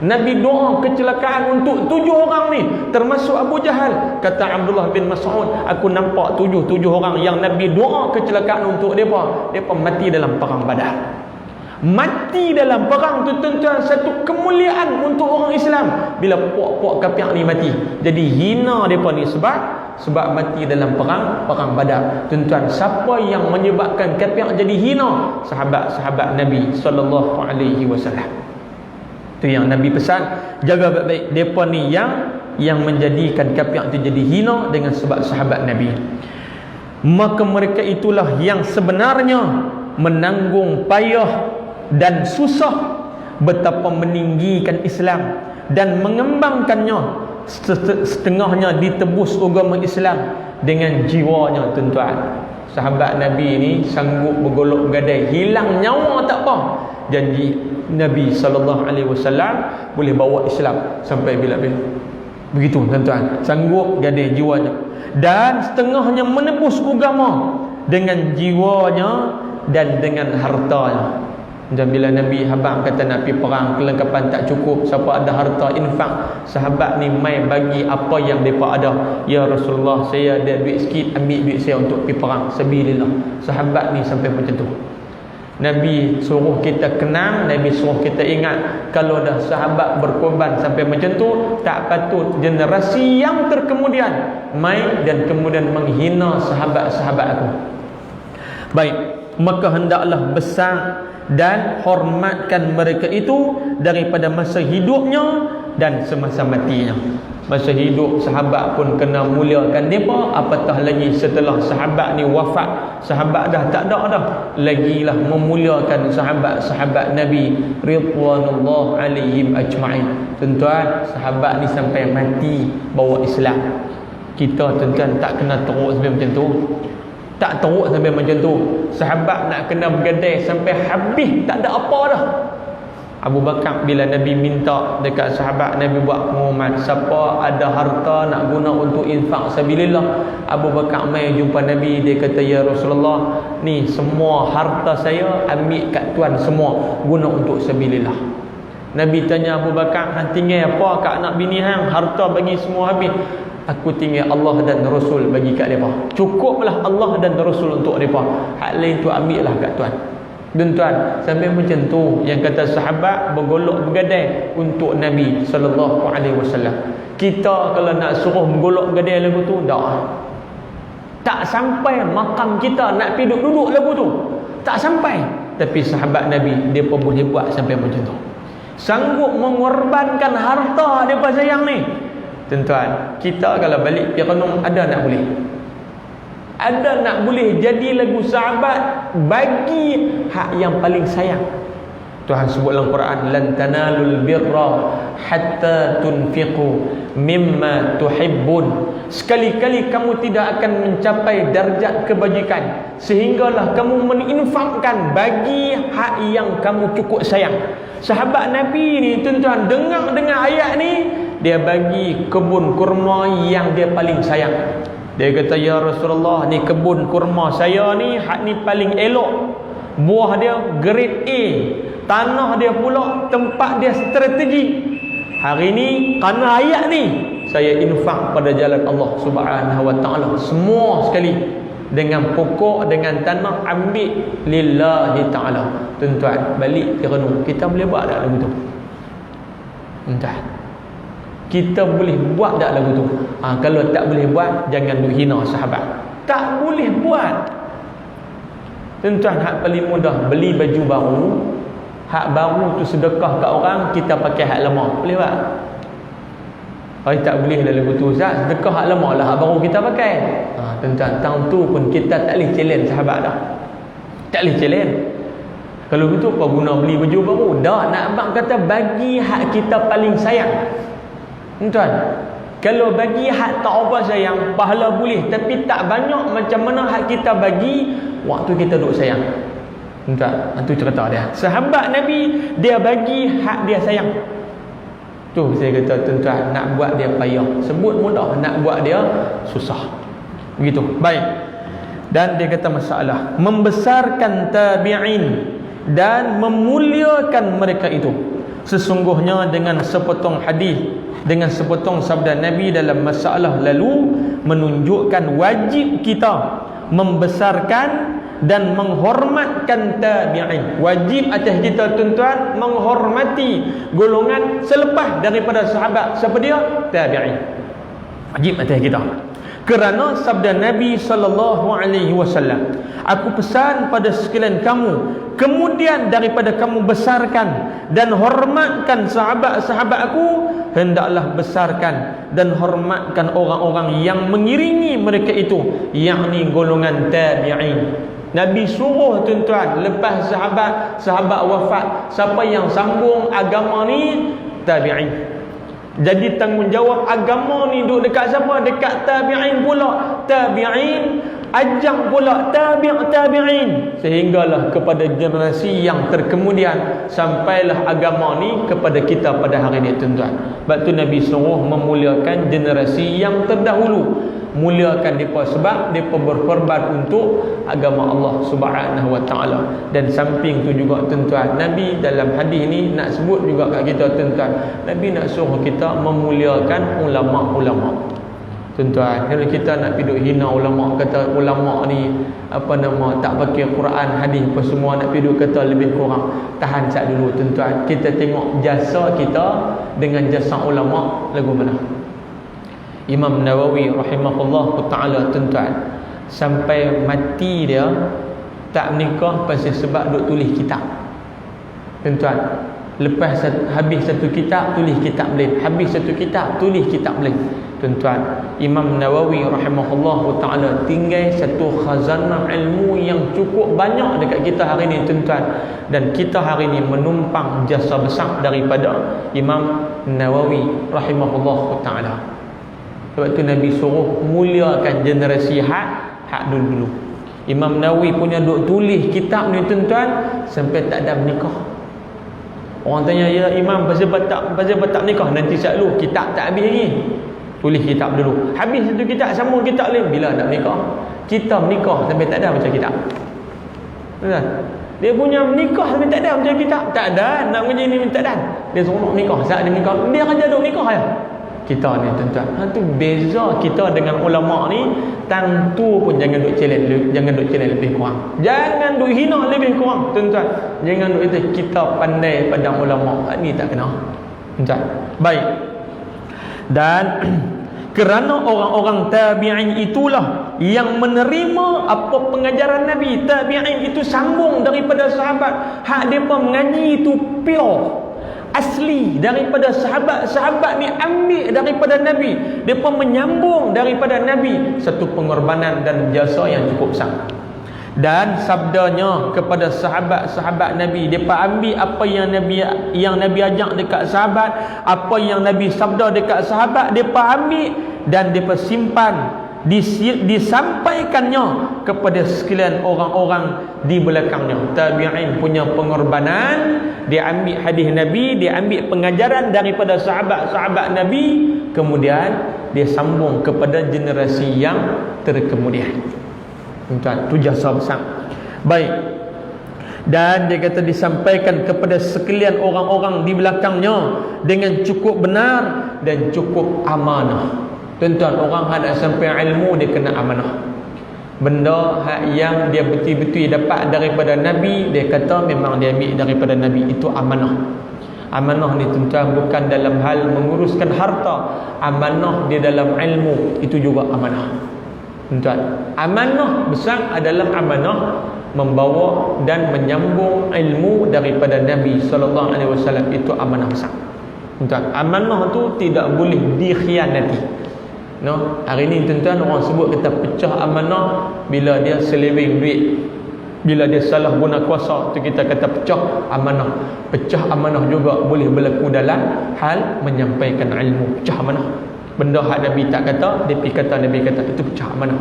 Nabi doa kecelakaan untuk 7 orang ni, termasuk Abu Jahal. Kata Abdullah bin Mas'ud, aku nampak 7 orang yang Nabi doa kecelakaan untuk mereka. Mereka mati dalam perang Badar. Mati dalam perang tu tuan-tuan satu kemuliaan untuk orang Islam. Bila puak-puak kafir ni mati, jadi hina depa ni sebab mati dalam perang Badar. Tuan-tuan, siapa yang menyebabkan kafir jadi hina? Sahabat-sahabat Nabi sallallahu alaihi wasallam. Tu yang Nabi pesan, jaga baik-baik depa ni yang menjadikan kafir itu jadi hina dengan sebab sahabat Nabi. Maka mereka itulah yang sebenarnya menanggung payah dan susah betapa meninggikan Islam dan mengembangkannya, setengahnya ditebus agama Islam dengan jiwanya. Tuan-tuan, sahabat Nabi ni sanggup bergolok bergadai, hilang nyawa tak apa, janji Nabi SAW boleh bawa Islam sampai bila-bila. Begitu tuan-tuan, sanggup gadai jiwanya, dan setengahnya menebus agama dengan jiwanya dan dengan hartanya. Dan bila Nabi habang kata nak pergi perang, kelengkapan tak cukup, siapa ada harta infak, sahabat ni mai bagi apa yang mereka ada. Ya Rasulullah, saya ada duit sikit, ambil duit saya untuk pergi perang sabilillah. Sahabat ni sampai macam tu. Nabi suruh kita kenang, Nabi suruh kita ingat, kalau dah sahabat berkorban sampai macam tu, tak patut generasi yang terkemudian mai dan kemudian menghina sahabat-sahabat aku. Baik, maka hendaklah besar dan hormatkan mereka itu daripada masa hidupnya dan semasa matinya. Masa hidup sahabat pun kena muliakan mereka, apatah lagi setelah sahabat ni wafat, sahabat dah tak ada dah, lagilah memuliakan sahabat-sahabat Nabi ridwanullah alaihim ajma'in. Tuan-tuan, sahabat ni sampai mati bawa Islam. Kita tuan-tuan tak kena teruk sampai macam tu. Tak teruk sampai macam tu. Sahabat nak kena bergadai sampai habis, tak ada apa dah. Abu Bakar bila Nabi minta dekat sahabat, Nabi buat pengumuman, siapa ada harta nak guna untuk infak sabilillah, Abu Bakar mai jumpa Nabi, dia kata, ya Rasulullah, ni semua harta saya ambil kat tuan semua, guna untuk sabilillah. Nabi tanya Abu Bakar, hang tinggal apa kat anak bini hang? Harta bagi semua habis. Aku tinggal Allah dan Rasul bagi kat mereka. Cukuplah Allah dan Rasul untuk mereka. Hak lain tu ambil lah kat tuan. Tuan-tuan, sampai macam tu yang kata sahabat bergolok bergadai untuk Nabi SAW. Kita kalau nak suruh bergolok bergadai lagu tu, tak sampai makam kita nak pergi duduk lagu tu, tak sampai. Tapi sahabat Nabi, dia pun boleh buat sampai macam tu, sanggup mengorbankan harta mereka sayang ni. Tuan-tuan, kita kalau balik pergi renung, ada nak boleh? Ada nak boleh jadi lagu sahabat bagi hak yang paling sayang. Tuhan sebut dalam Quran, lan tanalul birra hatta tunfiqu mimma tuhibbun. Sekali-kali kamu tidak akan mencapai darjat kebajikan sehinggalah kamu menginfakkan bagi hak yang kamu cukup sayang. Sahabat Nabi ni tuan-tuan, dengar ayat ni, dia bagi kebun kurma yang dia paling sayang. Dia kata, ya Rasulullah, ni kebun kurma saya ni, hak ni paling elok, buah dia grade A, tanah dia pula tempat dia strategi. Hari ni kerana ayat ni, saya infak pada jalan Allah Subhanahu wa taala semua sekali, dengan pokok, dengan tanah, ambil lillahi taala. Tuan-tuan, balik ke renung, kita boleh buat tak lagu tu? Tuan-tuan, kita boleh buat tak lagu tu? Kalau tak boleh buat, jangan duk hina sahabat. Tak boleh buat. Tuan-tuan, hak paling mudah, beli baju baru, hak baru tu sedekah kat orang, kita pakai hak lama. Boleh buat? Tak boleh lah lagu tu, Ustaz, sedekah hak lama lah, hak baru kita pakai. Tuan-tuan, tahun tu pun kita tak boleh challenge sahabat dah. Tak boleh challenge. Kalau begitu apa guna beli baju baru? Dah, nak abang kata bagi hak kita paling sayang. Tuan, kalau bagi hak tak apa sayang, pahala boleh, tapi tak banyak macam mana hak kita bagi waktu kita duk sayang. Tuan, itu cerita dia. Sahabat Nabi, dia bagi hak dia sayang. Tu saya kata, tuan-tuan, nak buat dia payah. Sebut mudah, nak buat dia susah. Begitu. Baik. Dan dia kata masalah membesarkan tabi'in dan memuliakan mereka itu. Sesungguhnya dengan sepotong hadis, dengan sepotong sabda Nabi dalam masalah lalu menunjukkan wajib kita membesarkan dan menghormatkan tabi'in. Wajib atas kita tuan-tuan menghormati golongan selepas daripada sahabat. Siapa dia? Tabi'in. Wajib atas kita. Kerana sabda Nabi sallallahu alaihi wasallam, aku pesan pada sekalian kamu, kemudian daripada kamu besarkan dan hormatkan sahabat-sahabat aku, hendaklah besarkan dan hormatkan orang-orang yang mengiringi mereka itu, yakni golongan tabi'in. Nabi suruh tuan-tuan, lepas sahabat wafat, siapa yang sambung agama ni? Tabi'in. Jadi tanggungjawab agama ni duduk dekat siapa? Dekat tabi'in pula. Tabi'in ajak pula tabi'in, sehinggalah kepada generasi yang terkemudian sampailah agama ni kepada kita pada hari ini tuan-tuan. Sebab tu Nabi suruh memuliakan generasi yang terdahulu, muliakan mereka sebab mereka berkorban untuk agama Allah Subhanahu wa taala. Dan samping tu juga tuan-tuan, Nabi dalam hadis ni nak sebut juga kat kita tuan-tuan, Nabi nak suruh kita memuliakan ulama-ulama. Tuan-tuan, kalau kita nak pergi hina ulama, kata ulama ni tak pakai Quran, hadis apa semua, nak pergi kata lebih kurang, tahan sat dulu tuan-tuan. Kita tengok jasa kita dengan jasa ulama lagu mana. Imam Nawawi rahimahullah taala tuan-tuan, sampai mati dia tak menikah pasal sebab duk tulis kitab. Tuan-tuan, lepas habis satu kitab tulis kitab lain, habis satu kitab tulis kitab lain. Tuan-tuan, Imam Nawawi rahimahullah taala tinggal satu khazanah ilmu yang cukup banyak dekat kita hari ni tuan-tuan, dan kita hari ni menumpang jasa besar daripada Imam Nawawi rahimahullah taala. Sebab tu Nabi suruh muliakan generasi hak dulu. Imam Nawawi punya duk tulis kitab ni tuan-tuan sampai tak ada menikah. Orang tanya, ya Imam pasal tak nikah? Nanti selalu kitab tak habis lagi, tulis kitab dulu, habis satu kitab sambung kitab lain, bila nak menikah? Kita menikah sampai tak ada macam kitab. Betul? Dia punya menikah sampai tak ada macam kitab. Tak ada, nak mengaji ni tak ada. Dia suruh nak menikah, saat dia menikah dia aja duk nikah ya. Kita ni tuan-tuan, tu beza kita dengan ulama ni. Tentu pun jangan duk challenge lebih kurang, jangan duk hina lebih kurang tuan-tuan. Jangan duk kata kita pandai pada ulama, ni tak kena tuan-tuan. Baik. Dan kerana orang-orang tabi'in itulah yang menerima apa pengajaran Nabi. Tabi'in itu sambung daripada sahabat, hak depa mengaji itu pure, asli daripada sahabat-sahabat ni, ambil daripada Nabi, depa menyambung daripada Nabi. Satu pengorbanan dan jasa yang cukup besar. Dan sabdanya kepada sahabat-sahabat Nabi, depa ambil apa yang Nabi ajak dekat sahabat, apa yang Nabi sabda dekat sahabat, depa ambil dan depa simpan, disampaikannya kepada sekalian orang-orang di belakangnya. Tabi'in punya pengorbanan, dia ambil hadis Nabi, dia ambil pengajaran daripada sahabat-sahabat Nabi, kemudian dia sambung kepada generasi yang terkemudian. Tuan, tu jasa besar. Baik. Dan dia kata disampaikan kepada sekalian orang-orang di belakangnya dengan cukup benar dan cukup amanah. Tuan-tuan, orang yang nak sampai ilmu dia kena amanah. Benda yang dia betul-betul dapat daripada Nabi, dia kata memang dia ambil daripada Nabi, itu amanah. Amanah ni tuan-tuan bukan dalam hal menguruskan harta, amanah dia dalam ilmu, itu juga amanah. Tuan-tuan, amanah besar adalah amanah membawa dan menyambung ilmu daripada Nabi sallallahu alaihi wasallam, itu amanah besar. Tuan-tuan, amanah tu tidak boleh dikhianati. No, hari ni tuan-tuan orang sebut kata pecah amanah bila dia seleweng duit, bila dia salah guna kuasa, tu kita kata pecah amanah. Pecah amanah juga boleh berlaku dalam hal menyampaikan ilmu, pecah amanah. Benda hak Nabi tak kata, dia pergi kata Nabi kata, itu pecah amanah.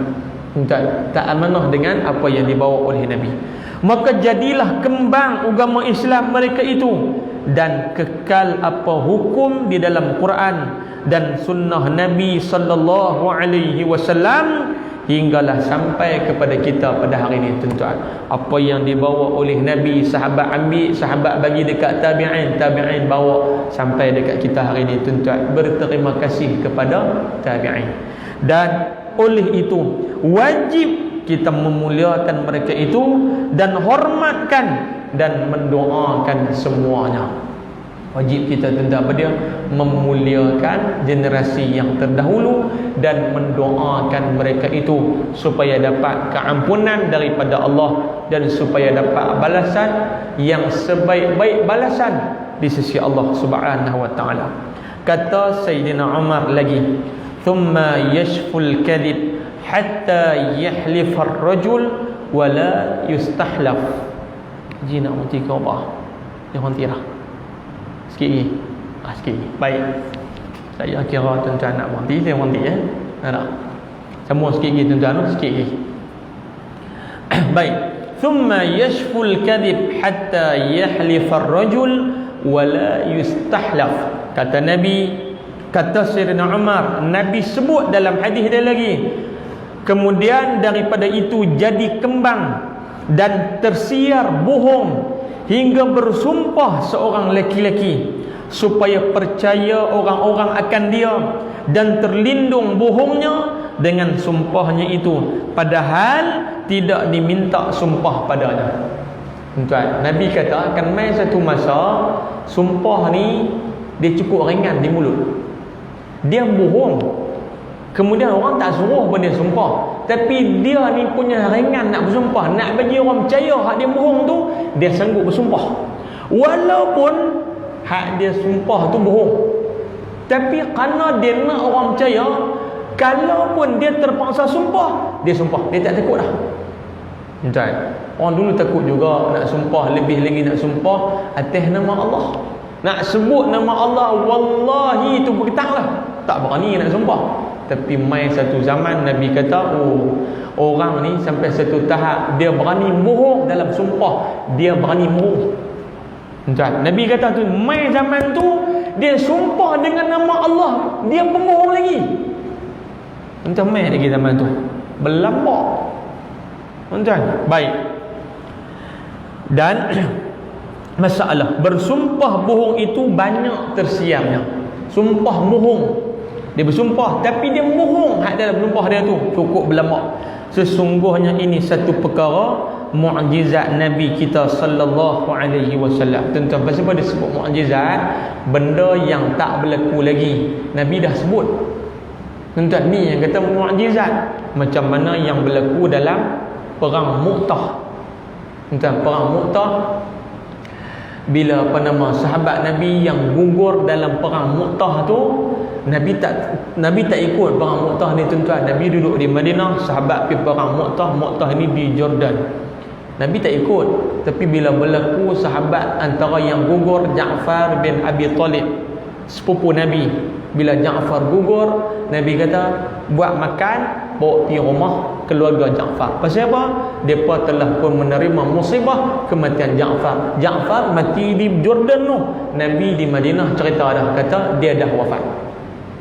Tak amanah dengan apa yang dibawa oleh Nabi. Maka jadilah kembang agama Islam mereka itu, dan kekal apa hukum di dalam Quran dan sunnah Nabi sallallahu alaihi wasallam, hinggalah sampai kepada kita pada hari ini tuan-tuan. Apa yang dibawa oleh Nabi, sahabat ambil, sahabat bagi dekat tabi'in, tabi'in bawa sampai dekat kita hari ini tuan-tuan. Berterima kasih kepada tabi'in. Dan oleh itu wajib kita memuliakan mereka itu dan hormatkan dan mendoakan semuanya. Wajib kita tentang apa dia? Memuliakan generasi yang terdahulu dan mendoakan mereka itu supaya dapat keampunan daripada Allah dan supaya dapat balasan yang sebaik-baik balasan di sisi Allah Subhanahu wa taala. Kata Sayyidina Umar lagi, "Thumma yashful kadhib hatta yahlif ar-rajul wa la yustahlaf." Jina unti kau bah. Dia hontirah. Sikit lagi. Sikit lagi. Baik. Saya kira tuan-tuan nak berhenti, saya berhenti ya. Nak. Semua sikit lagi tuan-tuan, sikit lagi. Baik. Thumma yashful kadhib hatta yahlif ar-rajul wa la yustahlaf. Kata Nabi, kata Sayyidina Umar, Nabi sebut dalam hadis dia lagi. Kemudian daripada itu jadi kembang dan tersiar bohong hingga bersumpah seorang lelaki supaya percaya orang-orang akan dia dan terlindung bohongnya dengan sumpahnya itu padahal tidak diminta sumpah padanya. Tuan, Nabi kata akan mai satu masa sumpah ni dia cukup ringan di mulut. Dia bohong. Kemudian orang tak suruh pun dia sumpah. Tapi dia ni punya ringan nak bersumpah. Nak bagi orang percaya hak dia bohong tu, dia sanggup bersumpah. Walaupun hak dia sumpah tu bohong. Tapi kerana dia nak orang percaya, kalaupun dia terpaksa sumpah, dia sumpah. Dia tak takut dah. Tuan, orang dulu takut juga nak sumpah, lebih lagi nak sumpah atas nama Allah. Nak sebut nama Allah, wallahi tu bergetarlah. Tak berani nak sumpah. Tapi mai satu zaman Nabi kata, orang ni sampai satu tahap dia berani bohong dalam sumpah, dia berani bohong. Tuan, Nabi kata tu mai zaman tu dia sumpah dengan nama Allah, dia pembohong lagi. Entah mai lagi zaman tu. Berlambak. Tuan, baik. Dan masalah bersumpah bohong itu banyak tersiarnya. Sumpah bohong. Dia bersumpah tapi dia bohong hak dalam sumpah dia tu cukup berlambak. Sesungguhnya ini satu perkara mukjizat Nabi kita sallallahu alaihi wasallam. Tentang pasal apa disebut mukjizat? Benda yang tak berlaku lagi Nabi dah sebut. Tentang ni yang kata mukjizat. Macam mana yang berlaku dalam perang Mu'tah. Tentang perang Mu'tah, bila sahabat Nabi yang gugur dalam perang Mu'tah tu, Nabi tak ikut perang Mu'tah ni tuan-tuan. Nabi duduk di Madinah, sahabat pergi perang Mu'tah. Mu'tah ni di Jordan. Nabi tak ikut. Tapi bila berlaku sahabat antara yang gugur, Ja'far bin Abi Talib, sepupu Nabi. Bila Ja'far gugur, Nabi kata buat makan, bawa pergi rumah keluarga Ja'far. Pasal apa? Mereka telah pun menerima musibah kematian Ja'far. Ja'far mati di Jordan tu. Nabi di Madinah cerita dah, kata dia dah wafat.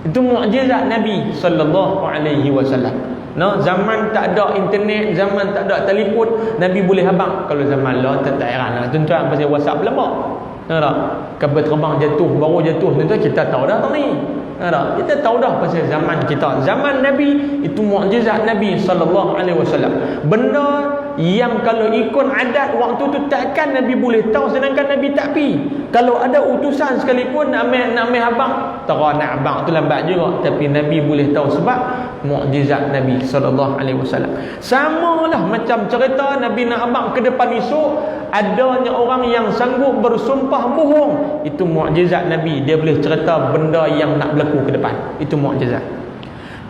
Itu mukjizat Nabi sallallahu alaihi wasallam. No, zaman tak ada internet, zaman tak ada telefon, Nabi boleh habaq. Kalau zaman lah tak heranlah tuan-tuan pasal WhatsApp lama. Tak? Kapal terbang jatuh, baru jatuh tuan-tuan, kita tahu dah ni. Tak? Kita tahu dah pasal zaman kita. Zaman Nabi itu mukjizat Nabi sallallahu alaihi wasallam. Benda yang kalau ikut adat waktu tu takkan Nabi boleh tahu, sedangkan Nabi tak pi. Kalau ada utusan sekalipun nak ambil habaq, terang nak habaq tu lambat juga, tapi Nabi boleh tahu sebab mukjizat Nabi sallallahu alaihi wasallam. Samalah macam cerita Nabi nak habaq ke depan esok, adanya orang yang sanggup bersumpah bohong. Itu mukjizat Nabi, dia boleh cerita benda yang nak berlaku ke depan. Itu mukjizat.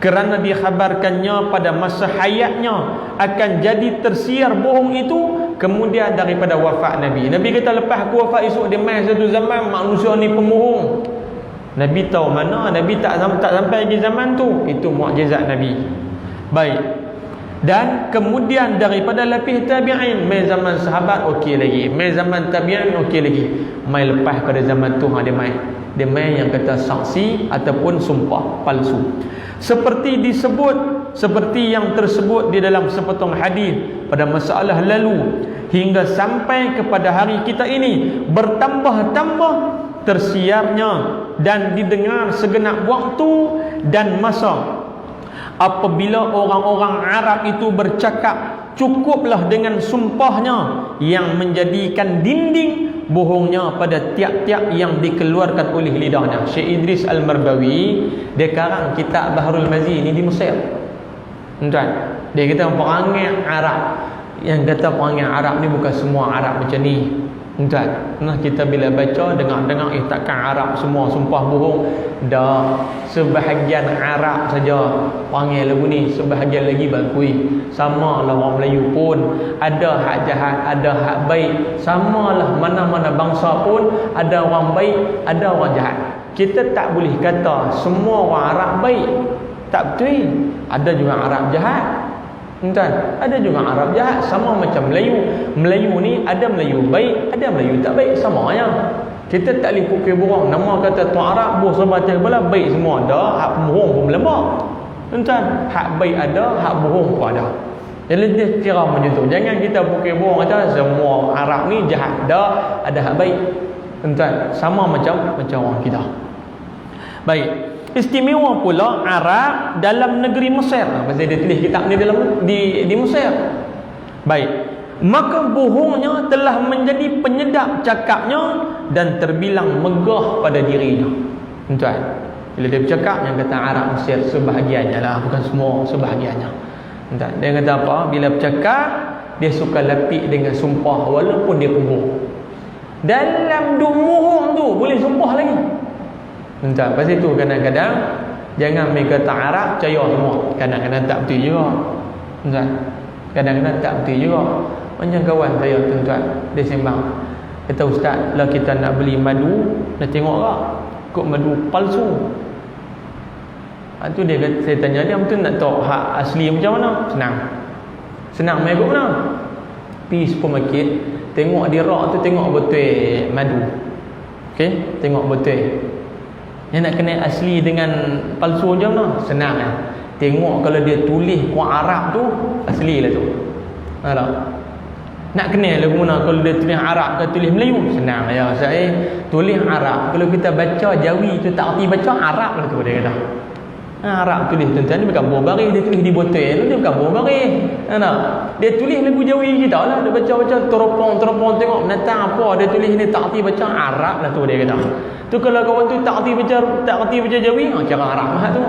Kerana dikhabarkannya pada masa hayatnya akan jadi tersiar bohong itu, kemudian daripada wafat Nabi. Nabi kata lepas aku wafat esok dia mai satu zaman manusia ni pembohong. Nabi tahu mana, Nabi tak sampai lagi zaman tu. Itu mukjizat Nabi. Baik. Dan kemudian daripada lapis tabi'in, mai zaman sahabat okey lagi, mai zaman tabi'in okey lagi, mai lepas pada zaman tu dia mai. Dia mai yang kata saksi ataupun sumpah palsu. Seperti yang tersebut di dalam sepotong hadis pada masalah lalu hingga sampai kepada hari kita ini, bertambah-tambah tersiarnya dan didengar segenap waktu dan masa Apabila orang-orang Arab itu bercakap, cukuplah dengan sumpahnya yang menjadikan dinding bohongnya pada tiap-tiap yang dikeluarkan oleh lidahnya. Syekh Idris Al-Marbawi dia karang kitab Bahrul Mazi ni di Mesir. Tuan, dia kata perangai Arab, yang kata perangai Arab ni bukan semua Arab macam ni. Tuan, nah kita bila baca dengar-dengar takkan Arab semua sumpah bohong. Dah, sebahagian Arab saja perangai lagu ni, sebahagian lagi bakui. Samalah orang Melayu pun ada hak jahat, ada hak baik. Samalah mana-mana bangsa pun ada orang baik, ada orang jahat. Kita tak boleh kata semua orang Arab baik. Tak betul. Ada juga Arab jahat. Tuan, ada juga Arab jahat, sama macam Melayu. Melayu ni ada Melayu baik, ada Melayu tak baik, sama aja. Kita tak boleh pukul borang nama kata tuan Arab boh sebab bola baik semua. Dah, hak bohong pun melembab. Tuan, hak baik ada, hak bohong pun ada. Jadi dia kira macam tu. Jangan kita pukul borang kata semua Arab ni jahat. Dah, ada hak baik. Tuan, sama macam orang kita. Baik. Istimewa pula Arab dalam negeri Mesir. Pasal dia tulis kitab ni dalam di Mesir. Baik. Maka bohongnya telah menjadi penyedap cakapnya dan terbilang megah pada dirinya. Tuan, bila dia bercakap yang kata Arab Mesir sebahagiannya lah, bukan semua, sebahagiannya. Tuan, dia kata apa? Bila bercakap dia suka lapik dengan sumpah walaupun dia bohong. Dalam duk bohong tu boleh sumpah lagi. Entah, pasal itu kadang-kadang jangan mereka kata Arab percaya semua. Kadang-kadang tak betul juga. Entah, kadang-kadang tak betul juga. Macam kawan saya tuan-tuan, dia sembang, kata ustaz, lah kita nak beli madu, nak tengok tak kok madu palsu. Tu dia kata, saya tanya dia, betul nak tahu hak asli macam mana? Senang main kot mana? Pergi supermarket, tengok di rak tu, tengok botol madu. Okey, tengok botol. Yang nak kenal asli dengan palsu macam mana? Senang lah. Tengok kalau dia tulis kuat Arab tu, asli lah tu. Ada. Nak kenal lagu mana kalau dia tulis Arab ke tulis Melayu? Senang ya. Saya tulis Arab. Kalau kita baca Jawi tu tak erti baca Arab lah tu dia kata. Arab tulis tuan-tuan ni bukan buah baris, dia tulis di botol tu, dia bukan buah baris. Ada. Dia tulis lagu Jawi kita lah, dia baca-baca teropong tengok menatang apa, dia tulis ni tak erti baca Arab lah tu dia kata. Tu kalau kawan tu tak erti baca Jawi, kira Arab lah tu.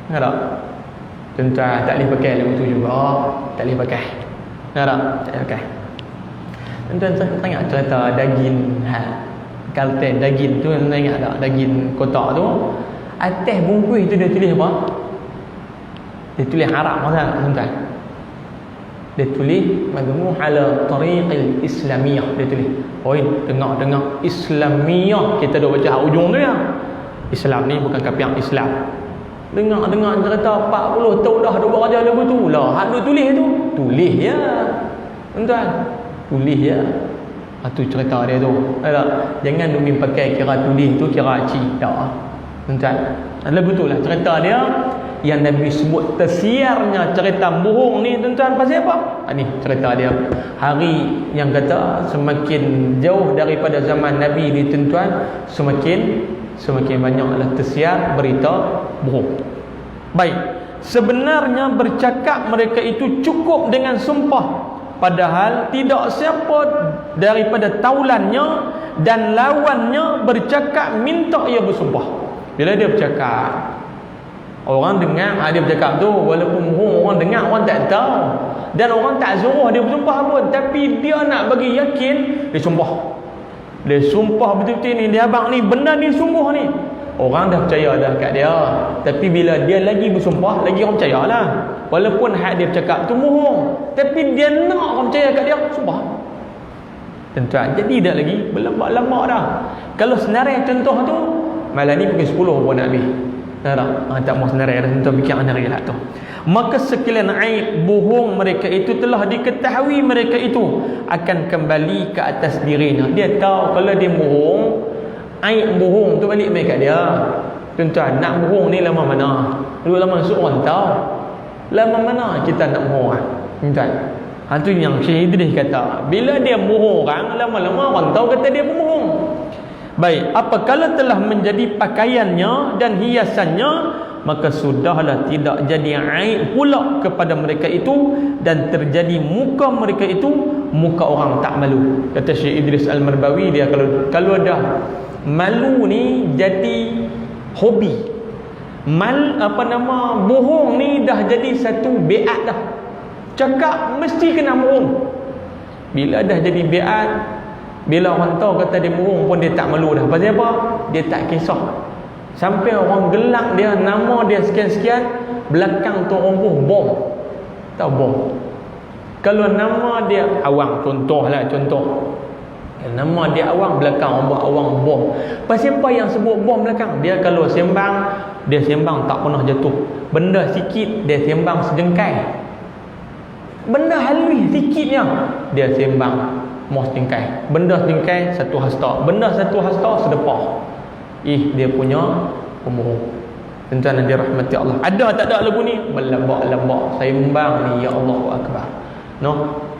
Ada. Tuan-tuan tak boleh pakai lagu tu juga, tak boleh pakai. Ada. Tak boleh pakai. Tuan-tuan tengok cerita daging Kalten, daging tu tuan ingat tak? Daging kotak tu. Atas bungkus tu dia tulis apa? Dia tulis Arab masa tuan-tuan. Dia tulis madmu ala tariqil islamiyah, dia tulis. Oi, dengar Islamiyah, kita dah baca hak ujung tu ya. Islam ni bukan kapiang Islam. Dengar cerita 40 tahun dah buat kerja lagu tu. Lah, hak dia tulis tu. Tulis ya. Tuan-tuan, tulis ya. Itu cerita dia tu. Jangan duk pakai kira tulis tu kira aci. Tak. Tuan-tuan, lagu tu lah cerita dia yang Nabi sebut tersiarnya cerita bohong ni tuan-tuan pasal apa? Ni cerita dia. Hari yang kata semakin jauh daripada zaman Nabi ni tuan-tuan, semakin banyaklah tersiar berita bohong. Baik, sebenarnya bercakap mereka itu cukup dengan sumpah, padahal tidak siapa daripada taulannya dan lawannya bercakap minta ia bersumpah. Bila dia bercakap, orang dengar dia bercakap tu, walaupun bohong orang dengar, orang tak tahu dan orang tak suruh dia bersumpah pun, tapi dia nak bagi yakin, dia sumpah. Dia sumpah betul-betul ni, dia abang ni benda ni sungguh ni. Orang dah percaya dah kat dia, tapi bila dia lagi bersumpah, lagi orang percayalah. Walaupun hak dia bercakap tu bohong, tapi dia nak orang percaya kat dia, sumpah. Tuan-tuan, jadi dah lagi berlama dah. Kalau senarai contoh tu, malam ni pukul 10 pun nak habis. Tak mau senarai dah, tuan fikir senarai lah tu. Maka sekalian aib bohong mereka itu telah diketahui mereka itu akan kembali ke atas dirinya. Dia tahu kalau dia bohong, aib bohong tu balik mai kat dia. Tuan-tuan, nak bohong ni lama mana? Dulu lama seorang tahu. Lama mana kita nak bohong? Tuan-tuan, itu yang Syekh Idris kata, bila dia bohong orang, lama-lama orang tahu kata dia pembohong. Baik, apakala telah menjadi pakaiannya dan hiasannya, maka sudahlah tidak jadi aib pula kepada mereka itu, dan terjadi muka mereka itu muka orang tak malu. Kata Syekh Idris Al-Marbawi, dia kalau dah malu ni jadi hobi, bohong ni dah jadi satu biat dah. Cakap mesti kena bohong. Bila dah jadi biat, bila orang tahu kata dia bohong pun dia tak malu dah. Pasal apa? Dia tak kisah. Sampai orang gelak dia, nama dia sekian-sekian, belakang tu orang pun bom. Tahu bom? Kalau nama dia Awang, contoh. Nama dia Awang, belakang orang buat Awang bom. Pasal apa yang sebut bom belakang? Dia kalau sembang, dia sembang tak pernah jatuh. Benda sikit, dia sembang sejengkai. Benda halus sikitnya, dia sembang mau sejengkai. Benda sejengkai satu hasta, benda satu hasta sedepah. Dia punya pembohong. Tuan-tuan yang dirahmati Allah, ada tak ada lagu ni? Berlambak-lambak sembang ni, ya Allahu Akbar.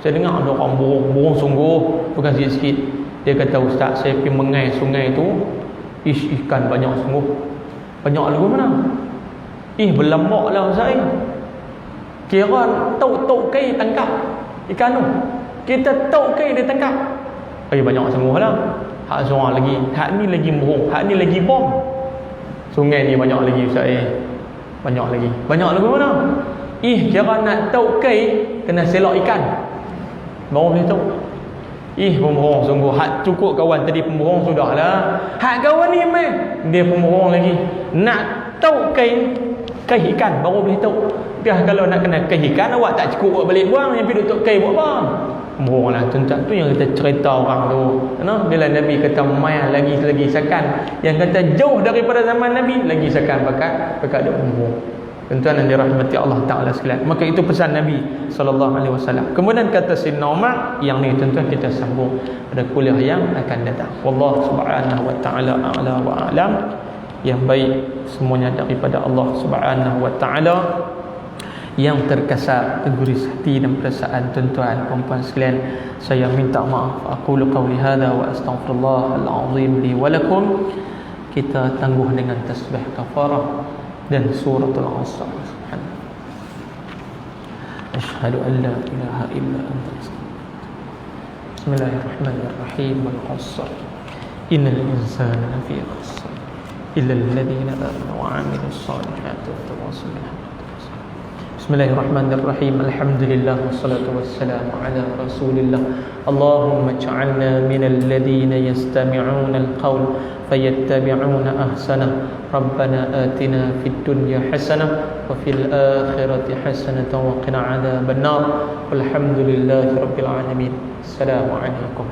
Saya dengar ada orang bohong sungguh, bukan sikit-sikit. Dia kata, ustaz, saya pergi mengai sungai tu, ikan banyak sungguh. Banyak lagu mana? Berlambak lah ustaz. Kira tauk kai tangkap ikan tu. Kita tauk kai dia tangkap. Banyak sungguh lah. Hak seorang lagi, hak ni lagi bohong, hak ni lagi bom. Sungai ni banyak lagi ustaz. Banyak lagi. Banyak lagu mana? Kira nak tauk kai kena selok ikan. Baru boleh tahu. Pembohong sungguh. Hak cukup kawan tadi pembohong sudahlah. Hak kawan ni dia pembohong lagi. Nak tauk kai ikan baru boleh tahu. Kalau nak kena kai ikan, awak tak cukup buat balik buang, yang pergi duduk kai buat apa? Bohong lah tuan-tuan. Tu yang kita cerita orang tu. Bila Nabi kata mai lagi sakan, yang kata jauh daripada zaman Nabi lagi sakan pakat dia bohong. Tuan-tuan yang dirahmati Allah Ta'ala sekalian. Maka itu pesan Nabi SAW. Kemudian kata Sayyidina Umar, yang ni tuan-tuan kita sambung pada kuliah yang akan datang. Wallahu subhanahu wa ta'ala a'la wa a'lam. Yang baik semuanya daripada Allah Subhanahu wa ta'ala. Yang terkasar, terguris hati dan perasaan tuan-tuan perempuan sekalian, saya minta maaf. Aqulu qawli hadha wa astaghfirullah al-azim li wa lakum. Kita tangguh dengan tasbih kafarah dan suratul Asr. Asyhadu an la ilaha illa anta astaghfiruka. Bismillahirrahmanirrahim. Wal 'asr. Innal insana lafi khusr illa alladhina amanu wa 'amilus solihati wa tawassaw bil haqqi. Bismillahirrahmanirrahim. Alhamdulillah wassalatu wassalamu ala Rasulillah. Allahumma ij'alna minal ladzina yastami'una al-qawl fayattabi'una ahsana. Rabbana atina fid dunya hasanah wa fil akhirati hasanah wa qina adzaban nar. Walhamdulillahi rabbil alamin. Assalamu alaikum.